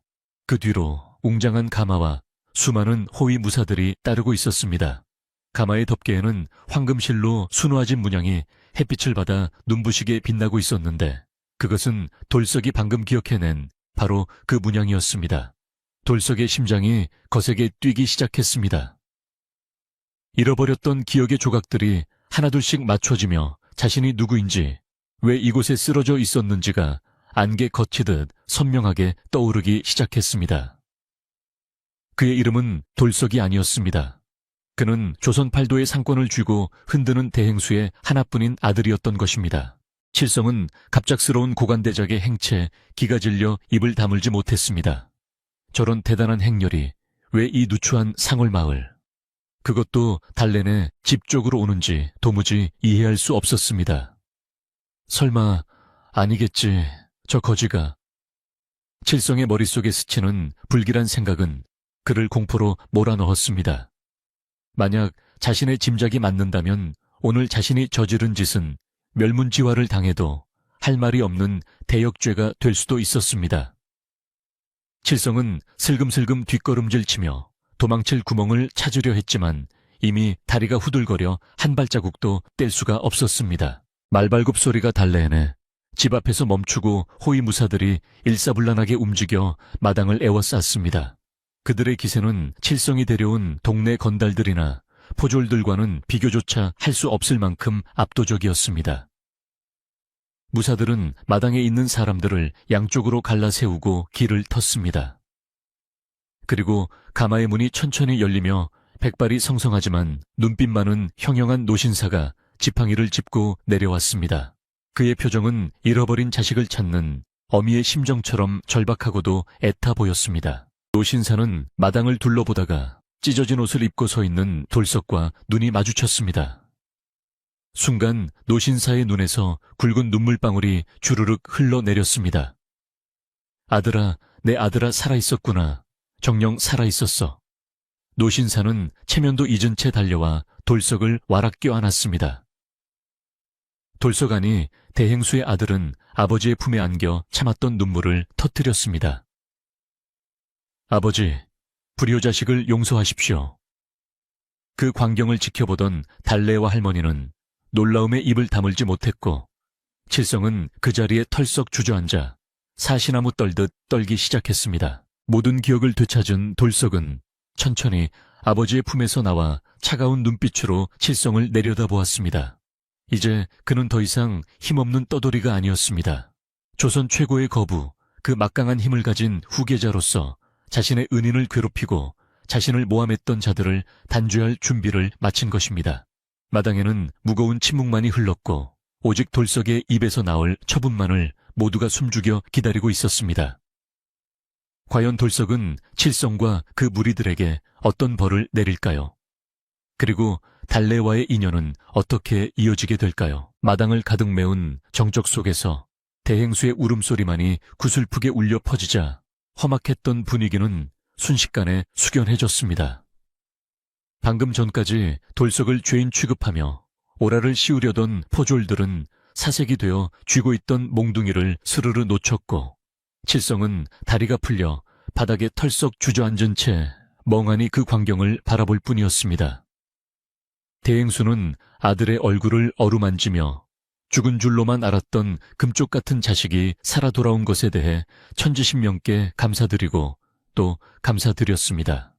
그 뒤로 웅장한 가마와 수많은 호위 무사들이 따르고 있었습니다. 가마의 덮개에는 황금실로 순화진 문양이 햇빛을 받아 눈부시게 빛나고 있었는데 그것은 돌석이 방금 기억해낸 바로 그 문양이었습니다. 돌석의 심장이 거세게 뛰기 시작했습니다. 잃어버렸던 기억의 조각들이 하나둘씩 맞춰지며 자신이 누구인지 왜 이곳에 쓰러져 있었는지가 안개 거치듯 선명하게 떠오르기 시작했습니다. 그의 이름은 돌석이 아니었습니다. 그는 조선 팔도의 상권을 쥐고 흔드는 대행수의 하나뿐인 아들이었던 것입니다. 칠성은 갑작스러운 고관대작의 행체에 기가 질려 입을 다물지 못했습니다. 저런 대단한 행렬이 왜 이 누추한 상월마을, 그것도 달래내 집 쪽으로 오는지 도무지 이해할 수 없었습니다. 설마 아니겠지, 저 거지가. 칠성의 머릿속에 스치는 불길한 생각은 그를 공포로 몰아넣었습니다. 만약 자신의 짐작이 맞는다면 오늘 자신이 저지른 짓은 멸문지화를 당해도 할 말이 없는 대역죄가 될 수도 있었습니다. 칠성은 슬금슬금 뒷걸음질치며 도망칠 구멍을 찾으려 했지만 이미 다리가 후들거려 한 발자국도 뗄 수가 없었습니다. 말발굽 소리가 달래내 집 앞에서 멈추고 호위 무사들이 일사불란하게 움직여 마당을 에워쌌습니다. 그들의 기세는 칠성이 데려온 동네 건달들이나 포졸들과는 비교조차 할 수 없을 만큼 압도적이었습니다. 무사들은 마당에 있는 사람들을 양쪽으로 갈라 세우고 길을 텄습니다. 그리고 가마의 문이 천천히 열리며 백발이 성성하지만 눈빛 많은 형형한 노신사가 지팡이를 짚고 내려왔습니다. 그의 표정은 잃어버린 자식을 찾는 어미의 심정처럼 절박하고도 애타 보였습니다. 노신사는 마당을 둘러보다가 찢어진 옷을 입고 서 있는 돌석과 눈이 마주쳤습니다. 순간 노신사의 눈에서 굵은 눈물방울이 주르륵 흘러내렸습니다. 아들아, 내 아들아 살아있었구나. 정녕 살아있었어. 노신사는 체면도 잊은 채 달려와 돌석을 와락 껴안았습니다. 돌석 안이 대행수의 아들은 아버지의 품에 안겨 참았던 눈물을 터뜨렸습니다. 아버지, 불효자식을 용서하십시오. 그 광경을 지켜보던 달래와 할머니는 놀라움에 입을 다물지 못했고 칠성은 그 자리에 털썩 주저앉아 사시나무 떨듯 떨기 시작했습니다. 모든 기억을 되찾은 돌석은 천천히 아버지의 품에서 나와 차가운 눈빛으로 칠성을 내려다보았습니다. 이제 그는 더 이상 힘없는 떠돌이가 아니었습니다. 조선 최고의 거부, 그 막강한 힘을 가진 후계자로서 자신의 은인을 괴롭히고 자신을 모함했던 자들을 단죄할 준비를 마친 것입니다. 마당에는 무거운 침묵만이 흘렀고 오직 돌석의 입에서 나올 처분만을 모두가 숨죽여 기다리고 있었습니다. 과연 돌석은 칠성과 그 무리들에게 어떤 벌을 내릴까요? 그리고 달래와의 인연은 어떻게 이어지게 될까요? 마당을 가득 메운 정적 속에서 대행수의 울음소리만이 구슬프게 울려 퍼지자 험악했던 분위기는 순식간에 숙연해졌습니다. 방금 전까지 돌석을 죄인 취급하며 오라를 씌우려던 포졸들은 사색이 되어 쥐고 있던 몽둥이를 스르르 놓쳤고 칠성은 다리가 풀려 바닥에 털썩 주저앉은 채 멍하니 그 광경을 바라볼 뿐이었습니다. 대행수는 아들의 얼굴을 어루만지며 죽은 줄로만 알았던 금쪽 같은 자식이 살아 돌아온 것에 대해 천지신명께 감사드리고 또 감사드렸습니다.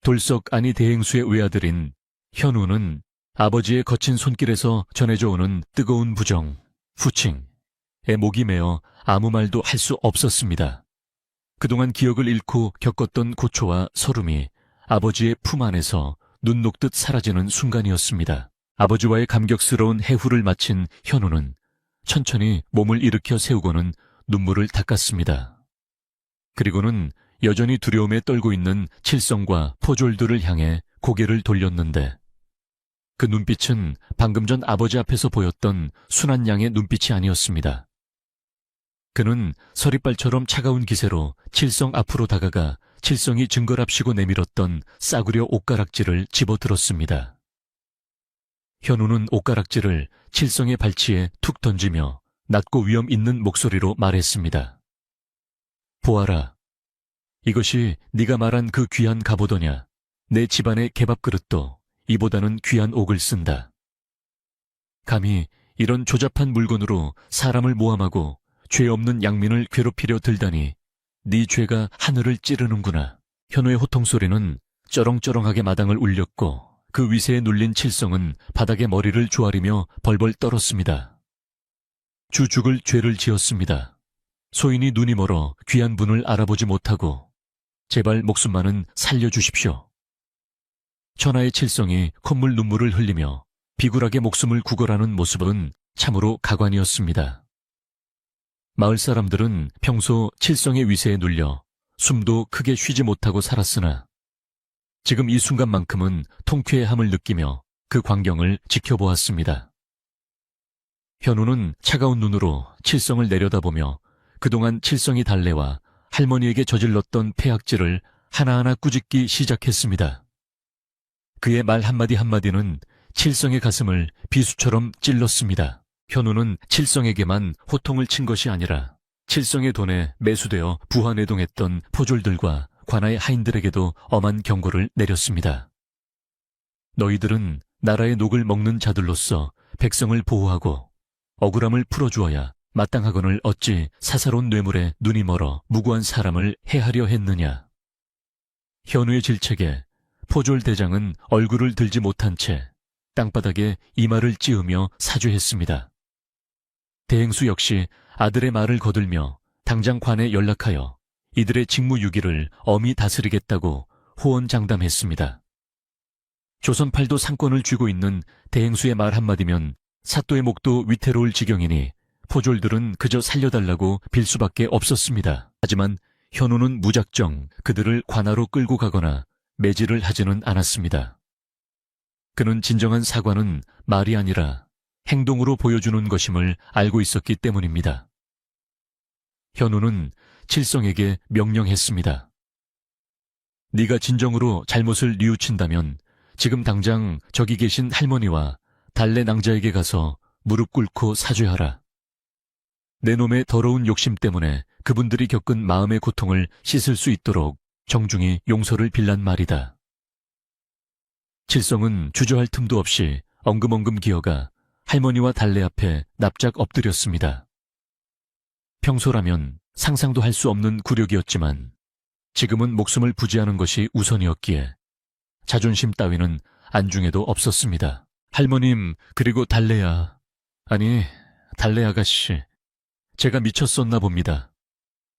돌석 아니 대행수의 외아들인 현우는 아버지의 거친 손길에서 전해져 오는 뜨거운 부정, 후칭에 목이 메어 아무 말도 할 수 없었습니다. 그동안 기억을 잃고 겪었던 고초와 서름이 아버지의 품 안에서 눈 녹듯 사라지는 순간이었습니다. 아버지와의 감격스러운 해후를 마친 현우는 천천히 몸을 일으켜 세우고는 눈물을 닦았습니다. 그리고는 여전히 두려움에 떨고 있는 칠성과 포졸들을 향해 고개를 돌렸는데 그 눈빛은 방금 전 아버지 앞에서 보였던 순한 양의 눈빛이 아니었습니다. 그는 서리발처럼 차가운 기세로 칠성 앞으로 다가가 칠성이 증거랍시고 내밀었던 싸구려 옷가락질을 집어들었습니다. 현우는 옷가락질을 칠성의 발치에 툭 던지며 낮고 위험 있는 목소리로 말했습니다. 보아라. 이것이 네가 말한 그 귀한 갑오더냐. 내 집안의 개밥그릇도 이보다는 귀한 옥을 쓴다. 감히 이런 조잡한 물건으로 사람을 모함하고 죄 없는 양민을 괴롭히려 들다니 네 죄가 하늘을 찌르는구나. 현우의 호통소리는 쩌렁쩌렁하게 마당을 울렸고 그 위세에 눌린 칠성은 바닥에 머리를 조아리며 벌벌 떨었습니다. 주 죽을 죄를 지었습니다. 소인이 눈이 멀어 귀한 분을 알아보지 못하고 제발 목숨만은 살려주십시오. 천하의 칠성이 콧물 눈물을 흘리며 비굴하게 목숨을 구걸하는 모습은 참으로 가관이었습니다. 마을 사람들은 평소 칠성의 위세에 눌려 숨도 크게 쉬지 못하고 살았으나 지금 이 순간만큼은 통쾌함을 느끼며 그 광경을 지켜보았습니다. 현우는 차가운 눈으로 칠성을 내려다보며 그동안 칠성이 달래와 할머니에게 저질렀던 폐악질을 하나하나 꾸짖기 시작했습니다. 그의 말 한마디 한마디는 칠성의 가슴을 비수처럼 찔렀습니다. 현우는 칠성에게만 호통을 친 것이 아니라 칠성의 돈에 매수되어 부하내동했던 포졸들과 관아의 하인들에게도 엄한 경고를 내렸습니다. 너희들은 나라의 녹을 먹는 자들로서 백성을 보호하고 억울함을 풀어주어야 마땅하거늘 어찌 사사로운 뇌물에 눈이 멀어 무고한 사람을 해하려 했느냐. 현우의 질책에 포졸 대장은 얼굴을 들지 못한 채 땅바닥에 이마를 찌으며 사죄했습니다. 대행수 역시 아들의 말을 거들며 당장 관에 연락하여 이들의 직무유기를 엄히 다스리겠다고 호언장담했습니다. 조선팔도 상권을 쥐고 있는 대행수의 말 한마디면 사또의 목도 위태로울 지경이니 포졸들은 그저 살려달라고 빌 수밖에 없었습니다. 하지만 현우는 무작정 그들을 관하로 끌고 가거나 매질을 하지는 않았습니다. 그는 진정한 사과는 말이 아니라 행동으로 보여주는 것임을 알고 있었기 때문입니다. 현우는 칠성에게 명령했습니다. 네가 진정으로 잘못을 뉘우친다면 지금 당장 저기 계신 할머니와 달래 낭자에게 가서 무릎 꿇고 사죄하라. 내 놈의 더러운 욕심 때문에 그분들이 겪은 마음의 고통을 씻을 수 있도록 정중히 용서를 빌란 말이다. 칠성은 주저할 틈도 없이 엉금엉금 기어가 할머니와 달래 앞에 납작 엎드렸습니다. 평소라면 상상도 할 수 없는 굴욕이었지만 지금은 목숨을 부지하는 것이 우선이었기에 자존심 따위는 안중에도 없었습니다. 할머님, 그리고 달래야. 아니, 달래 아가씨. 제가 미쳤었나 봅니다.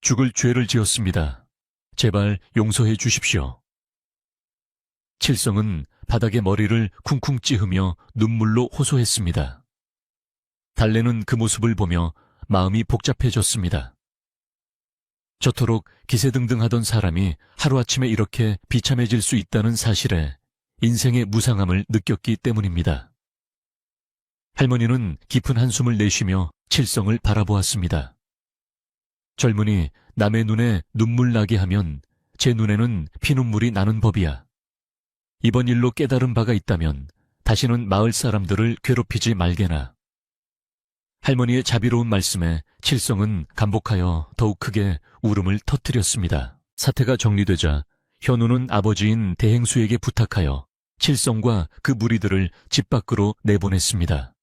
죽을 죄를 지었습니다. 제발 용서해 주십시오. 칠성은 바닥에 머리를 쿵쿵 찌으며 눈물로 호소했습니다. 달래는 그 모습을 보며 마음이 복잡해졌습니다. 저토록 기세등등하던 사람이 하루아침에 이렇게 비참해질 수 있다는 사실에 인생의 무상함을 느꼈기 때문입니다. 할머니는 깊은 한숨을 내쉬며 칠성을 바라보았습니다. 젊은이 남의 눈에 눈물 나게 하면 제 눈에는 피눈물이 나는 법이야. 이번 일로 깨달은 바가 있다면 다시는 마을 사람들을 괴롭히지 말게나. 할머니의 자비로운 말씀에 칠성은 감복하여 더욱 크게 울음을 터뜨렸습니다. 사태가 정리되자 현우는 아버지인 대행수에게 부탁하여 칠성과 그 무리들을 집 밖으로 내보냈습니다.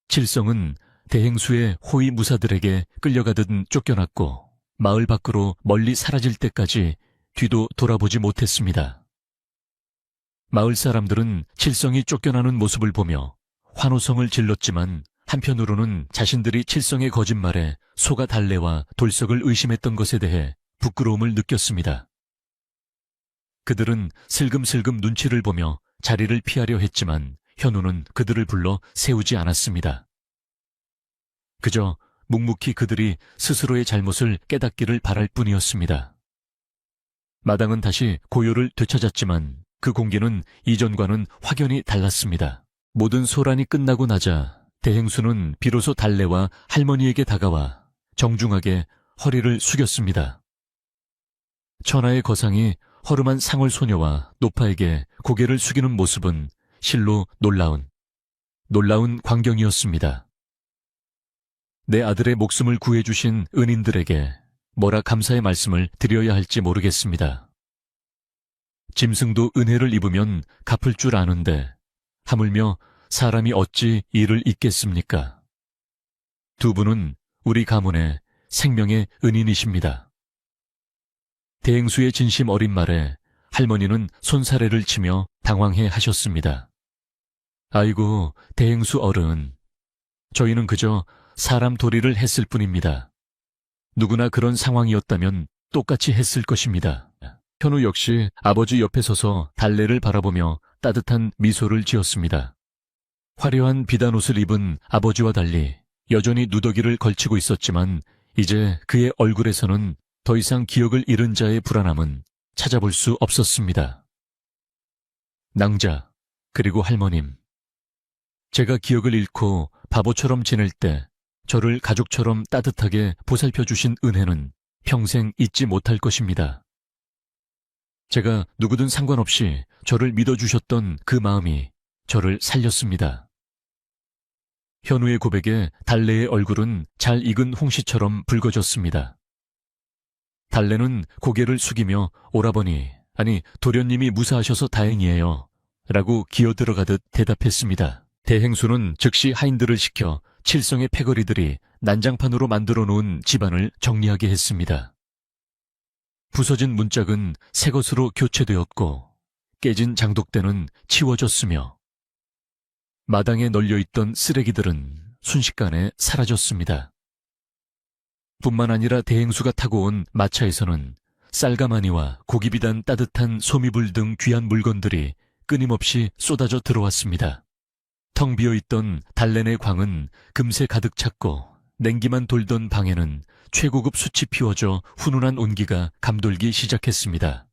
칠성은 대행수의 호위 무사들에게 끌려가듯 쫓겨났고 마을 밖으로 멀리 사라질 때까지 뒤도 돌아보지 못했습니다. 마을 사람들은 칠성이 쫓겨나는 모습을 보며 환호성을 질렀지만 한편으로는 자신들이 칠성의 거짓말에 소가 달래와 돌석을 의심했던 것에 대해 부끄러움을 느꼈습니다. 그들은 슬금슬금 눈치를 보며 자리를 피하려 했지만 현우는 그들을 불러 세우지 않았습니다. 그저 묵묵히 그들이 스스로의 잘못을 깨닫기를 바랄 뿐이었습니다. 마당은 다시 고요를 되찾았지만 그 공기는 이전과는 확연히 달랐습니다. 모든 소란이 끝나고 나자 대행수는 비로소 달래와 할머니에게 다가와 정중하게 허리를 숙였습니다. 천하의 거상이 허름한 상월 소녀와 노파에게 고개를 숙이는 모습은 실로 놀라운 광경이었습니다. 내 아들의 목숨을 구해주신 은인들에게 뭐라 감사의 말씀을 드려야 할지 모르겠습니다. 짐승도 은혜를 입으면 갚을 줄 아는데 하물며 사람이 어찌 이를 잊겠습니까? 두 분은 우리 가문의 생명의 은인이십니다. 대행수의 진심 어린 말에 할머니는 손사래를 치며 당황해 하셨습니다. 아이고, 대행수 어른. 저희는 그저 사람 도리를 했을 뿐입니다. 누구나 그런 상황이었다면 똑같이 했을 것입니다. 현우 역시 아버지 옆에 서서 달래를 바라보며 따뜻한 미소를 지었습니다. 화려한 비단 옷을 입은 아버지와 달리 여전히 누더기를 걸치고 있었지만 이제 그의 얼굴에서는 더 이상 기억을 잃은 자의 불안함은 찾아볼 수 없었습니다. 낭자, 그리고 할머님. 제가 기억을 잃고 바보처럼 지낼 때 저를 가족처럼 따뜻하게 보살펴 주신 은혜는 평생 잊지 못할 것입니다. 제가 누구든 상관없이 저를 믿어주셨던 그 마음이 저를 살렸습니다. 현우의 고백에 달래의 얼굴은 잘 익은 홍시처럼 붉어졌습니다. 달래는 고개를 숙이며 오라버니, 아니 도련님이 무사하셔서 다행이에요 라고 기어들어가듯 대답했습니다. 대행수는 즉시 하인들을 시켜 칠성의 패거리들이 난장판으로 만들어 놓은 집안을 정리하게 했습니다. 부서진 문짝은 새 것으로 교체되었고 깨진 장독대는 치워졌으며 마당에 널려있던 쓰레기들은 순식간에 사라졌습니다. 뿐만 아니라 대행수가 타고 온 마차에서는 쌀가마니와 고기 비단 따뜻한 소미불 등 귀한 물건들이 끊임없이 쏟아져 들어왔습니다. 텅 비어있던 달래네 광은 금세 가득 찼고 냉기만 돌던 방에는 최고급 숯이 피워져 훈훈한 온기가 감돌기 시작했습니다.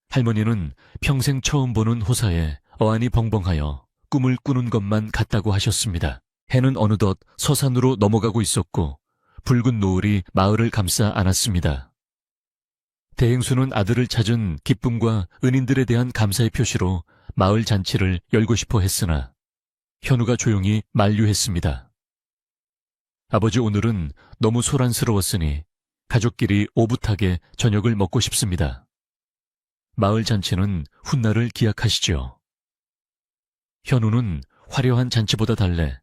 할머니는 평생 처음 보는 호사에 어안이 벙벙하여 꿈을 꾸는 것만 같다고 하셨습니다. 해는 어느덧 서산으로 넘어가고 있었고 붉은 노을이 마을을 감싸 안았습니다. 대행수는 아들을 찾은 기쁨과 은인들에 대한 감사의 표시로 마을 잔치를 열고 싶어 했으나 현우가 조용히 만류했습니다. 아버지, 오늘은 너무 소란스러웠으니 가족끼리 오붓하게 저녁을 먹고 싶습니다. 마을 잔치는 훗날을 기약하시죠. 현우는 화려한 잔치보다 달래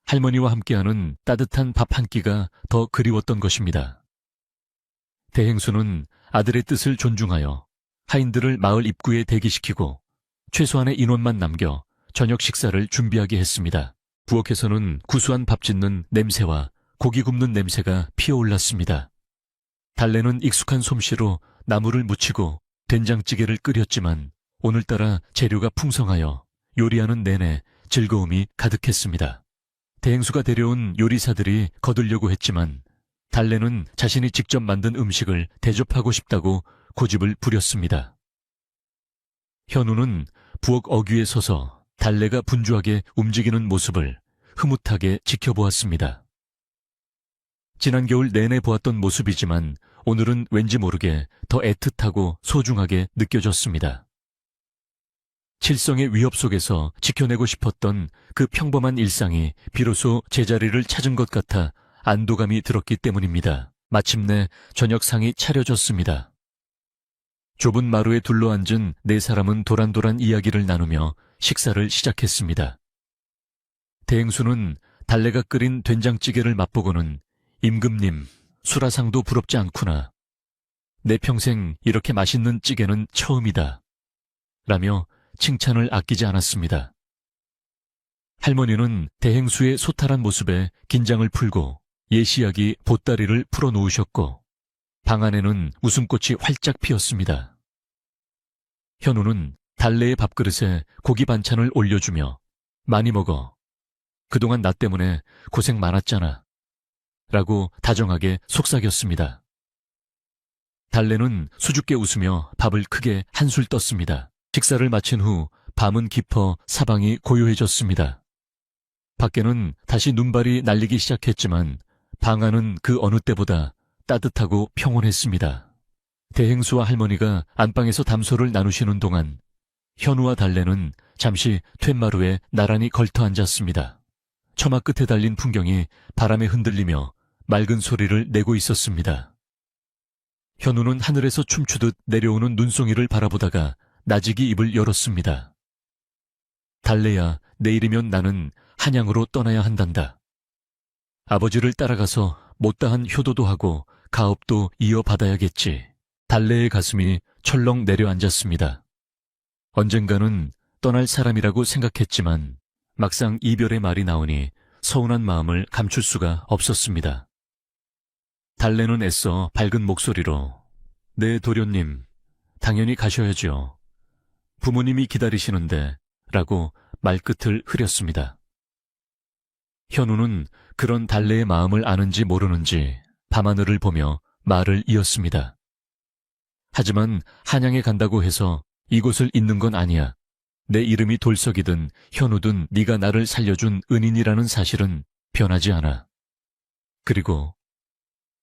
할머니와 함께하는 따뜻한 밥 한 끼가 더 그리웠던 것입니다. 대행수는 아들의 뜻을 존중하여 하인들을 마을 입구에 대기시키고 최소한의 인원만 남겨 저녁 식사를 준비하게 했습니다. 부엌에서는 구수한 밥 짓는 냄새와 고기 굽는 냄새가 피어올랐습니다. 달래는 익숙한 솜씨로 나물을 무치고 된장찌개를 끓였지만 오늘따라 재료가 풍성하여 요리하는 내내 즐거움이 가득했습니다. 대행수가 데려온 요리사들이 거들려고 했지만 달래는 자신이 직접 만든 음식을 대접하고 싶다고 고집을 부렸습니다. 현우는 부엌 어귀에 서서 달래가 분주하게 움직이는 모습을 흐뭇하게 지켜보았습니다. 지난 겨울 내내 보았던 모습이지만 오늘은 왠지 모르게 더 애틋하고 소중하게 느껴졌습니다. 칠성의 위협 속에서 지켜내고 싶었던 그 평범한 일상이 비로소 제자리를 찾은 것 같아 안도감이 들었기 때문입니다. 마침내 저녁상이 차려졌습니다. 좁은 마루에 둘러앉은 네 사람은 도란도란 이야기를 나누며 식사를 시작했습니다. 대행수는 달래가 끓인 된장찌개를 맛보고는 임금님, 수라상도 부럽지 않구나. 내 평생 이렇게 맛있는 찌개는 처음이다. 라며 칭찬을 아끼지 않았습니다. 할머니는 대행수의 소탈한 모습에 긴장을 풀고 예시하기 보따리를 풀어놓으셨고 방 안에는 웃음꽃이 활짝 피었습니다. 현우는 달래의 밥그릇에 고기 반찬을 올려주며 많이 먹어. 그동안 나 때문에 고생 많았잖아. 라고 다정하게 속삭였습니다. 달래는 수줍게 웃으며 밥을 크게 한술 떴습니다. 식사를 마친 후 밤은 깊어 사방이 고요해졌습니다. 밖에는 다시 눈발이 날리기 시작했지만 방 안은 그 어느 때보다 따뜻하고 평온했습니다. 대행수와 할머니가 안방에서 담소를 나누시는 동안 현우와 달래는 잠시 툇마루에 나란히 걸터 앉았습니다. 처마 끝에 달린 풍경이 바람에 흔들리며 맑은 소리를 내고 있었습니다. 현우는 하늘에서 춤추듯 내려오는 눈송이를 바라보다가 나직이 입을 열었습니다. 달래야, 내일이면 나는 한양으로 떠나야 한단다. 아버지를 따라가서 못다한 효도도 하고 가업도 이어받아야겠지. 달래의 가슴이 철렁 내려앉았습니다. 언젠가는 떠날 사람이라고 생각했지만 막상 이별의 말이 나오니 서운한 마음을 감출 수가 없었습니다. 달래는 애써 밝은 목소리로 네, 도련님, 당연히 가셔야죠. 부모님이 기다리시는데 라고 말끝을 흐렸습니다. 현우는 그런 달래의 마음을 아는지 모르는지 밤하늘을 보며 말을 이었습니다. 하지만 한양에 간다고 해서 이곳을 잊는 건 아니야. 내 이름이 돌석이든 현우든 네가 나를 살려준 은인이라는 사실은 변하지 않아. 그리고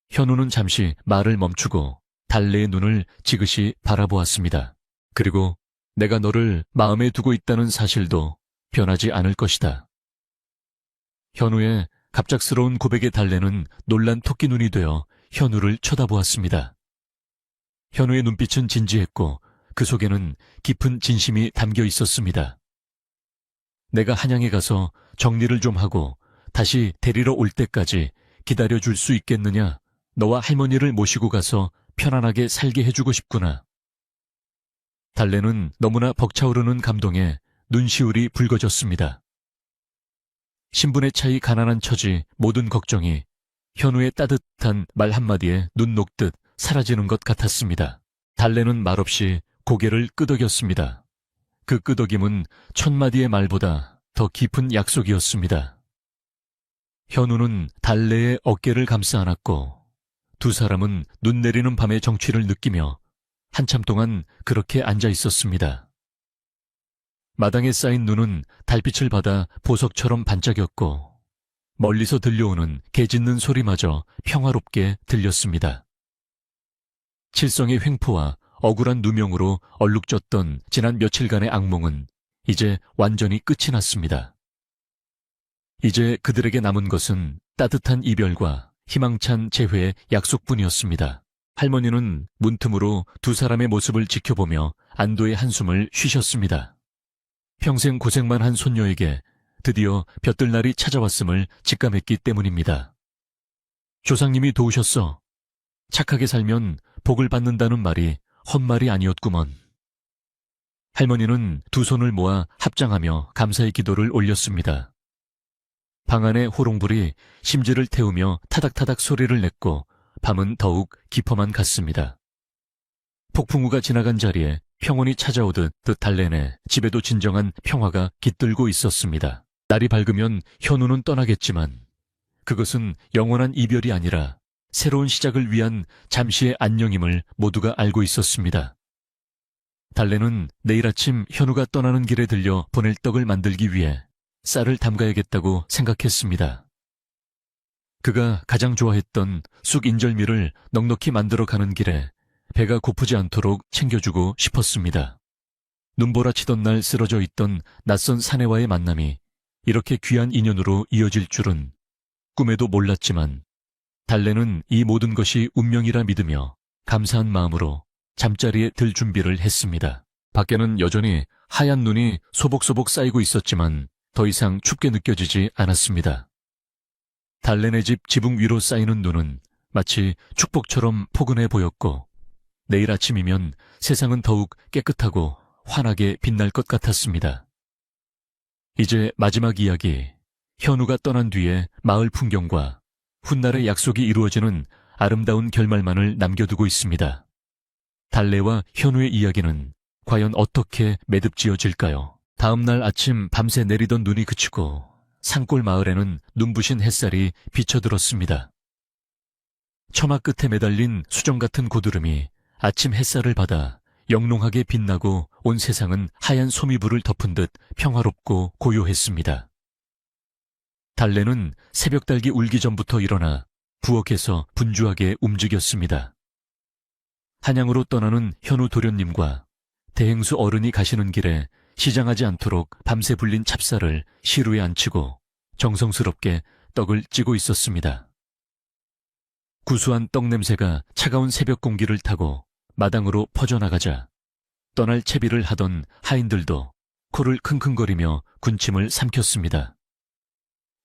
현우는 잠시 말을 멈추고 달래의 눈을 지그시 바라보았습니다. 그리고 내가 너를 마음에 두고 있다는 사실도 변하지 않을 것이다. 현우의 갑작스러운 고백에 달래는 놀란 토끼 눈이 되어 현우를 쳐다보았습니다. 현우의 눈빛은 진지했고 그 속에는 깊은 진심이 담겨 있었습니다. 내가 한양에 가서 정리를 좀 하고 다시 데리러 올 때까지 기다려줄 수 있겠느냐? 너와 할머니를 모시고 가서 편안하게 살게 해주고 싶구나. 달래는 너무나 벅차오르는 감동에 눈시울이 붉어졌습니다. 신분의 차이, 가난한 처지, 모든 걱정이 현우의 따뜻한 말 한마디에 눈 녹듯 사라지는 것 같았습니다. 달래는 말없이 고개를 끄덕였습니다. 그 끄덕임은 천마디의 말보다 더 깊은 약속이었습니다. 현우는 달래의 어깨를 감싸 안았고 두 사람은 눈 내리는 밤의 정취를 느끼며 한참 동안 그렇게 앉아 있었습니다. 마당에 쌓인 눈은 달빛을 받아 보석처럼 반짝였고 멀리서 들려오는 개 짖는 소리마저 평화롭게 들렸습니다. 칠성의 횡포와 억울한 누명으로 얼룩졌던 지난 며칠간의 악몽은 이제 완전히 끝이 났습니다. 이제 그들에게 남은 것은 따뜻한 이별과 희망찬 재회의 약속뿐이었습니다. 할머니는 문틈으로 두 사람의 모습을 지켜보며 안도의 한숨을 쉬셨습니다. 평생 고생만 한 손녀에게 드디어 볕들날이 찾아왔음을 직감했기 때문입니다. 조상님이 도우셨어. 착하게 살면 복을 받는다는 말이 헛말이 아니었구먼. 할머니는 두 손을 모아 합장하며 감사의 기도를 올렸습니다. 방 안의 호롱불이 심지를 태우며 타닥타닥 소리를 냈고 밤은 더욱 깊어만 갔습니다. 폭풍우가 지나간 자리에 평온이 찾아오듯 달래내 집에도 진정한 평화가 깃들고 있었습니다. 날이 밝으면 현우는 떠나겠지만 그것은 영원한 이별이 아니라 새로운 시작을 위한 잠시의 안녕임을 모두가 알고 있었습니다. 달래는 내일 아침 현우가 떠나는 길에 들려 보낼 떡을 만들기 위해 쌀을 담가야겠다고 생각했습니다. 그가 가장 좋아했던 쑥 인절미를 넉넉히 만들어 가는 길에 배가 고프지 않도록 챙겨주고 싶었습니다. 눈보라치던 날 쓰러져 있던 낯선 사내와의 만남이 이렇게 귀한 인연으로 이어질 줄은 꿈에도 몰랐지만 달래는 이 모든 것이 운명이라 믿으며 감사한 마음으로 잠자리에 들 준비를 했습니다. 밖에는 여전히 하얀 눈이 소복소복 쌓이고 있었지만 더 이상 춥게 느껴지지 않았습니다. 달래네 집 지붕 위로 쌓이는 눈은 마치 축복처럼 포근해 보였고 내일 아침이면 세상은 더욱 깨끗하고 환하게 빛날 것 같았습니다. 이제 마지막 이야기, 현우가 떠난 뒤에 마을 풍경과 훗날의 약속이 이루어지는 아름다운 결말만을 남겨두고 있습니다. 달래와 현우의 이야기는 과연 어떻게 매듭지어질까요? 다음 날 아침 밤새 내리던 눈이 그치고 산골 마을에는 눈부신 햇살이 비쳐들었습니다. 처마 끝에 매달린 수정 같은 고드름이 아침 햇살을 받아 영롱하게 빛나고 온 세상은 하얀 소미불을 덮은 듯 평화롭고 고요했습니다. 달래는 새벽달기 울기 전부터 일어나 부엌에서 분주하게 움직였습니다. 한양으로 떠나는 현우 도련님과 대행수 어른이 가시는 길에 시장하지 않도록 밤새 불린 찹쌀을 시루에 앉히고 정성스럽게 떡을 찌고 있었습니다. 구수한 떡 냄새가 차가운 새벽 공기를 타고 마당으로 퍼져나가자 떠날 채비를 하던 하인들도 코를 킁킁거리며 군침을 삼켰습니다.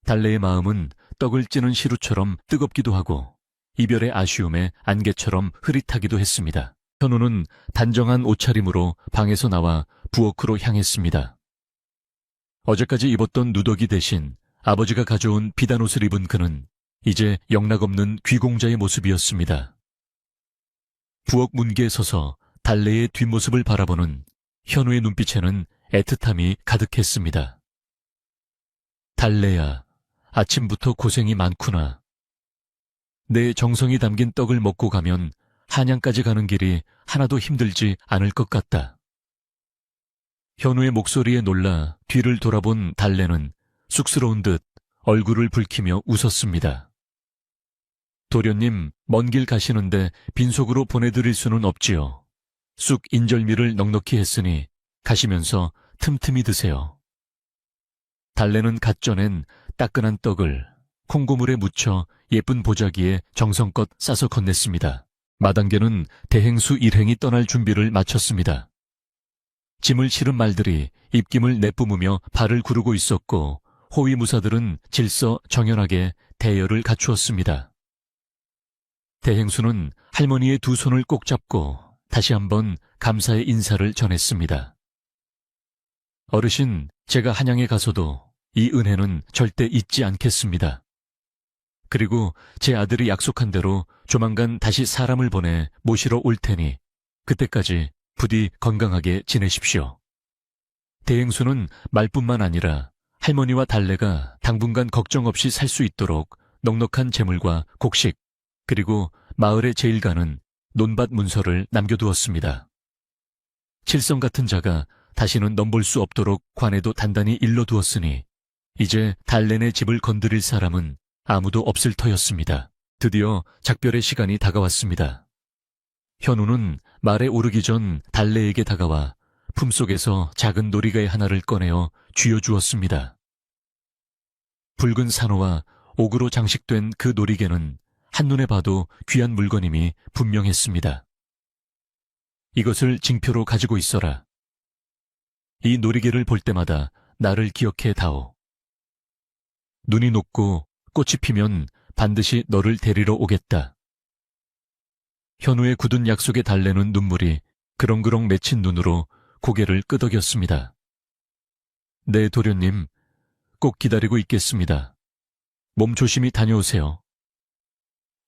달래의 마음은 떡을 찌는 시루처럼 뜨겁기도 하고 이별의 아쉬움에 안개처럼 흐릿하기도 했습니다. 현우는 단정한 옷차림으로 방에서 나와 부엌으로 향했습니다. 어제까지 입었던 누더기 대신 아버지가 가져온 비단옷을 입은 그는 이제 영락없는 귀공자의 모습이었습니다. 부엌 문기에 서서 달래의 뒷모습을 바라보는 현우의 눈빛에는 애틋함이 가득했습니다. 달래야, 아침부터 고생이 많구나. 내 정성이 담긴 떡을 먹고 가면 한양까지 가는 길이 하나도 힘들지 않을 것 같다. 현우의 목소리에 놀라 뒤를 돌아본 달래는 쑥스러운 듯 얼굴을 붉히며 웃었습니다. 도련님, 먼 길 가시는데 빈속으로 보내드릴 수는 없지요. 쑥 인절미를 넉넉히 했으니 가시면서 틈틈이 드세요. 달래는 갓 쪄낸 따끈한 떡을 콩고물에 묻혀 예쁜 보자기에 정성껏 싸서 건넸습니다. 마당개는 대행수 일행이 떠날 준비를 마쳤습니다. 짐을 실은 말들이 입김을 내뿜으며 발을 구르고 있었고 호위무사들은 질서 정연하게 대열을 갖추었습니다. 대행수는 할머니의 두 손을 꼭 잡고 다시 한번 감사의 인사를 전했습니다. 어르신, 제가 한양에 가서도 이 은혜는 절대 잊지 않겠습니다. 그리고 제 아들이 약속한 대로 조만간 다시 사람을 보내 모시러 올 테니 그때까지 부디 건강하게 지내십시오. 대행수는 말뿐만 아니라 할머니와 달래가 당분간 걱정 없이 살 수 있도록 넉넉한 재물과 곡식 그리고 마을의 제일 가는 논밭 문서를 남겨두었습니다. 칠성 같은 자가 다시는 넘볼 수 없도록 관에도 단단히 일러두었으니 이제 달렌의 집을 건드릴 사람은 아무도 없을 터였습니다. 드디어 작별의 시간이 다가왔습니다. 현우는 말에 오르기 전 달래에게 다가와 품속에서 작은 놀이개 하나를 꺼내어 쥐어주었습니다. 붉은 산호와 옥으로 장식된 그 놀이개는 한눈에 봐도 귀한 물건임이 분명했습니다. 이것을 징표로 가지고 있어라. 이 놀이개를 볼 때마다 나를 기억해 다오. 눈이 녹고 꽃이 피면 반드시 너를 데리러 오겠다. 현우의 굳은 약속에 달래는 눈물이 그렁그렁 맺힌 눈으로 고개를 끄덕였습니다. 네, 도련님, 꼭 기다리고 있겠습니다. 몸 조심히 다녀오세요.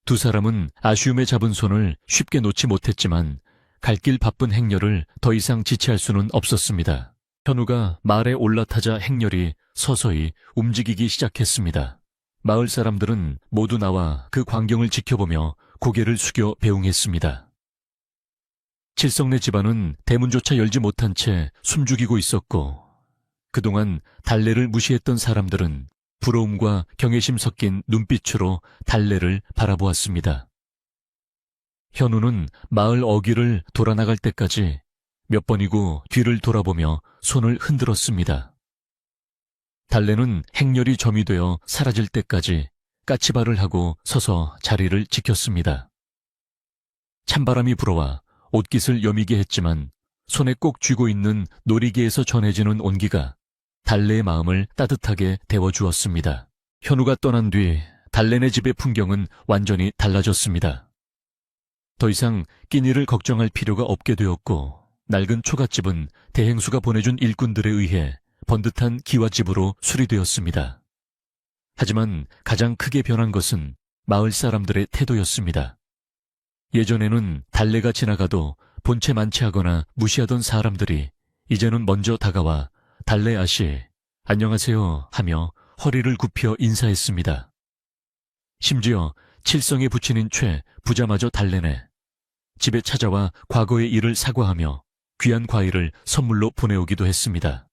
두 사람은 아쉬움에 잡은 손을 쉽게 놓지 못했지만 갈 길 바쁜 행렬을 더 이상 지체할 수는 없었습니다. 현우가 말에 올라타자 행렬이 서서히 움직이기 시작했습니다. 마을 사람들은 모두 나와 그 광경을 지켜보며 고개를 숙여 배웅했습니다. 칠성네 집안은 대문조차 열지 못한 채 숨죽이고 있었고 그동안 달래를 무시했던 사람들은 부러움과 경외심 섞인 눈빛으로 달래를 바라보았습니다. 현우는 마을 어귀를 돌아나갈 때까지 몇 번이고 뒤를 돌아보며 손을 흔들었습니다. 달래는 행렬이 점이 되어 사라질 때까지 까치발을 하고 서서 자리를 지켰습니다. 찬바람이 불어와 옷깃을 여미게 했지만 손에 꼭 쥐고 있는 놀이개에서 전해지는 온기가 달래의 마음을 따뜻하게 데워주었습니다. 현우가 떠난 뒤 달래네 집의 풍경은 완전히 달라졌습니다. 더 이상 끼니를 걱정할 필요가 없게 되었고 낡은 초가집은 대행수가 보내준 일꾼들에 의해 번듯한 기와집으로 수리되었습니다. 하지만 가장 크게 변한 것은 마을 사람들의 태도였습니다. 예전에는 달래가 지나가도 본체 만취하거나 무시하던 사람들이 이제는 먼저 다가와 달래 아씨, 안녕하세요 하며 허리를 굽혀 인사했습니다. 심지어 칠성의 부친인 최 부자마저 달래네 집에 찾아와 과거의 일을 사과하며 귀한 과일을 선물로 보내오기도 했습니다.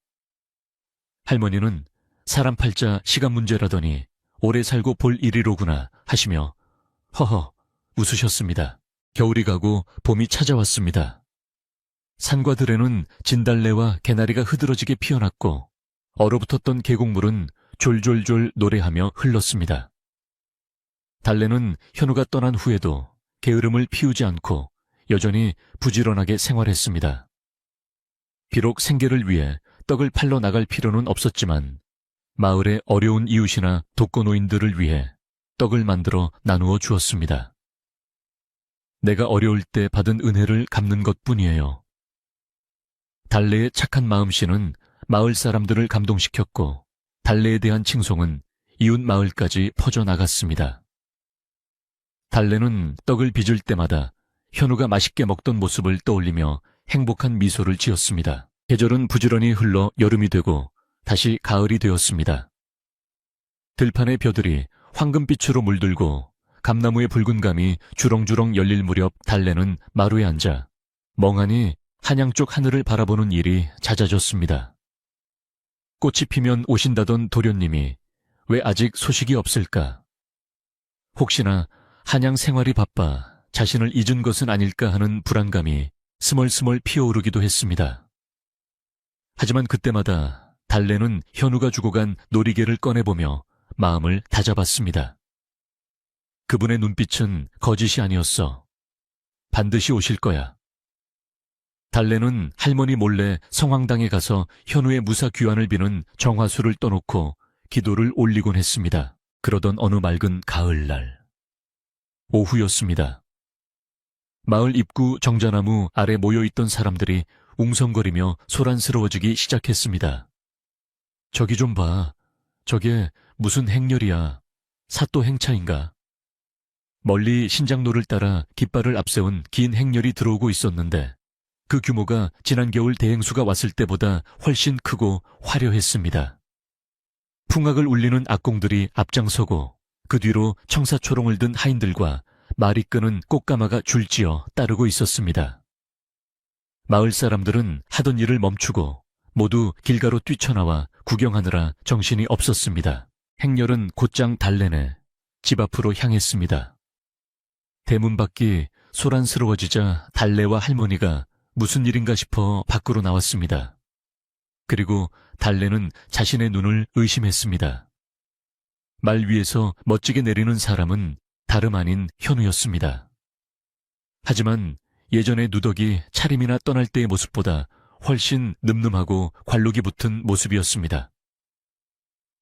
할머니는 사람 팔자 시간 문제라더니 오래 살고 볼 일이로구나 하시며 허허 웃으셨습니다. 겨울이 가고 봄이 찾아왔습니다. 산과 들에는 진달래와 개나리가 흐드러지게 피어났고 얼어붙었던 계곡물은 졸졸졸 노래하며 흘렀습니다. 달래는 현우가 떠난 후에도 게으름을 피우지 않고 여전히 부지런하게 생활했습니다. 비록 생계를 위해 떡을 팔러 나갈 필요는 없었지만 마을의 어려운 이웃이나 독거노인들을 위해 떡을 만들어 나누어 주었습니다. 내가 어려울 때 받은 은혜를 갚는 것뿐이에요. 달래의 착한 마음씨는 마을 사람들을 감동시켰고 달래에 대한 칭송은 이웃 마을까지 퍼져나갔습니다. 달래는 떡을 빚을 때마다 현우가 맛있게 먹던 모습을 떠올리며 행복한 미소를 지었습니다. 계절은 부지런히 흘러 여름이 되고 다시 가을이 되었습니다. 들판의 벼들이 황금빛으로 물들고 감나무의 붉은 감이 주렁주렁 열릴 무렵 달래는 마루에 앉아 멍하니 한양 쪽 하늘을 바라보는 일이 잦아졌습니다. 꽃이 피면 오신다던 도련님이 왜 아직 소식이 없을까? 혹시나 한양 생활이 바빠 자신을 잊은 것은 아닐까 하는 불안감이 스멀스멀 피어오르기도 했습니다. 하지만 그때마다 달래는 현우가 주고 간 놀이개를 꺼내보며 마음을 다잡았습니다. 그분의 눈빛은 거짓이 아니었어. 반드시 오실 거야. 달래는 할머니 몰래 성황당에 가서 현우의 무사 귀환을 비는 정화수를 떠놓고 기도를 올리곤 했습니다. 그러던 어느 맑은 가을날 오후였습니다. 마을 입구 정자나무 아래 모여있던 사람들이 웅성거리며 소란스러워지기 시작했습니다. 저기 좀 봐. 저게 무슨 행렬이야. 사또 행차인가. 멀리 신장로를 따라 깃발을 앞세운 긴 행렬이 들어오고 있었는데 그 규모가 지난 겨울 대행수가 왔을 때보다 훨씬 크고 화려했습니다. 풍악을 울리는 악공들이 앞장서고 그 뒤로 청사초롱을 든 하인들과 말이 끄는 꽃가마가 줄지어 따르고 있었습니다. 마을 사람들은 하던 일을 멈추고 모두 길가로 뛰쳐나와 구경하느라 정신이 없었습니다. 행렬은 곧장 달래내 집 앞으로 향했습니다. 대문 밖이 소란스러워지자 달래와 할머니가 무슨 일인가 싶어 밖으로 나왔습니다. 그리고 달래는 자신의 눈을 의심했습니다. 말 위에서 멋지게 내리는 사람은 다름 아닌 현우였습니다. 하지만 예전의 누더기 차림이나 떠날 때의 모습보다 훨씬 늠름하고 관록이 붙은 모습이었습니다.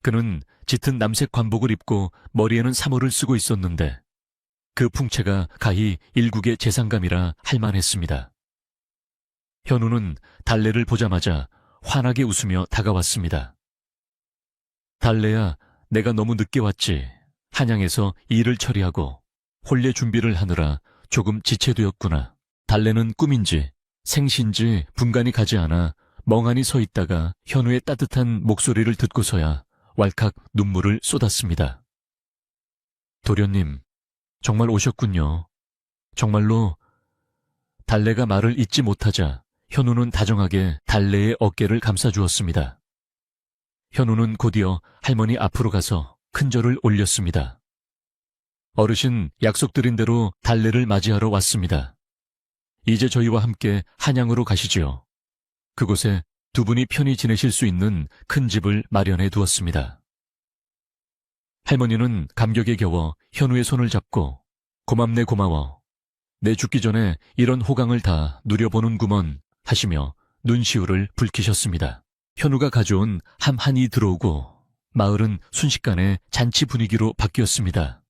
그는 짙은 남색 관복을 입고 머리에는 사모를 쓰고 있었는데 그 풍채가 가히 일국의 재상감이라 할 만했습니다. 현우는 달래를 보자마자 환하게 웃으며 다가왔습니다. 달래야, 내가 너무 늦게 왔지. 한양에서 일을 처리하고 혼례 준비를 하느라 조금 지체되었구나. 달래는 꿈인지 생시인지 분간이 가지 않아 멍하니 서 있다가 현우의 따뜻한 목소리를 듣고서야 왈칵 눈물을 쏟았습니다. 도련님, 정말 오셨군요. 정말로. 달래가 말을 잇지 못하자 현우는 다정하게 달래의 어깨를 감싸주었습니다. 현우는 곧이어 할머니 앞으로 가서 큰 절을 올렸습니다. 어르신, 약속드린 대로 달래를 맞이하러 왔습니다. 이제 저희와 함께 한양으로 가시지요. 그곳에 두 분이 편히 지내실 수 있는 큰 집을 마련해 두었습니다. 할머니는 감격에 겨워 현우의 손을 잡고 고맙네 고마워. 내 죽기 전에 이런 호강을 다 누려보는구먼 하시며 눈시울을 붉히셨습니다. 현우가 가져온 함 한이 들어오고 마을은 순식간에 잔치 분위기로 바뀌었습니다.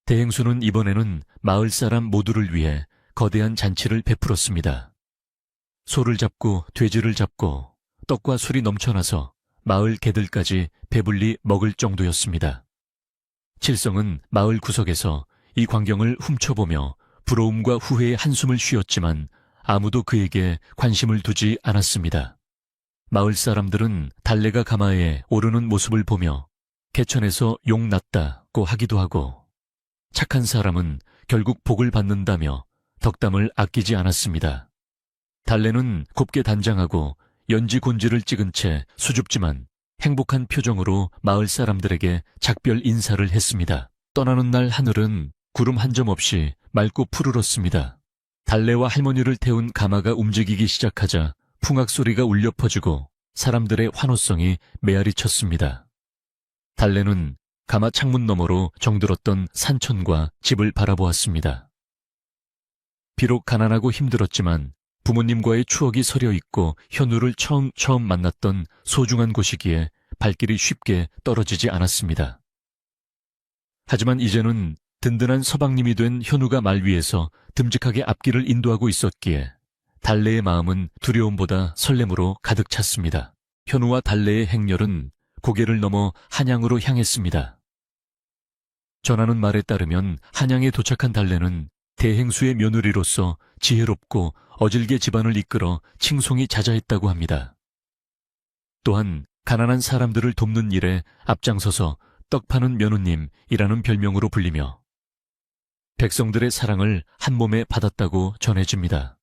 대행수는 이번에는 마을 사람 모두를 위해 거대한 잔치를 베풀었습니다. 소를 잡고 돼지를 잡고 떡과 술이 넘쳐나서 마을 개들까지 배불리 먹을 정도였습니다. 칠성은 마을 구석에서 이 광경을 훔쳐보며 부러움과 후회의 한숨을 쉬었지만 아무도 그에게 관심을 두지 않았습니다. 마을 사람들은 달래가 가마에 오르는 모습을 보며 개천에서 용 났다고 하기도 하고 착한 사람은 결국 복을 받는다며 덕담을 아끼지 않았습니다. 달래는 곱게 단장하고 연지곤지를 찍은 채 수줍지만 행복한 표정으로 마을 사람들에게 작별 인사를 했습니다. 떠나는 날 하늘은 구름 한 점 없이 맑고 푸르렀습니다. 달래와 할머니를 태운 가마가 움직이기 시작하자 풍악 소리가 울려 퍼지고 사람들의 환호성이 메아리 쳤습니다. 달래는 가마 창문 너머로 정들었던 산천과 집을 바라보았습니다. 비록 가난하고 힘들었지만 부모님과의 추억이 서려 있고 현우를 처음 만났던 소중한 곳이기에 발길이 쉽게 떨어지지 않았습니다. 하지만 이제는 든든한 서방님이 된 현우가 말 위에서 듬직하게 앞길을 인도하고 있었기에 달래의 마음은 두려움보다 설렘으로 가득 찼습니다. 현우와 달래의 행렬은 고개를 넘어 한양으로 향했습니다. 전하는 말에 따르면 한양에 도착한 달래는 대행수의 며느리로서 지혜롭고 어질게 집안을 이끌어 칭송이 자자했다고 합니다. 또한 가난한 사람들을 돕는 일에 앞장서서 떡 파는 며느님이라는 별명으로 불리며 백성들의 사랑을 한 몸에 받았다고 전해집니다.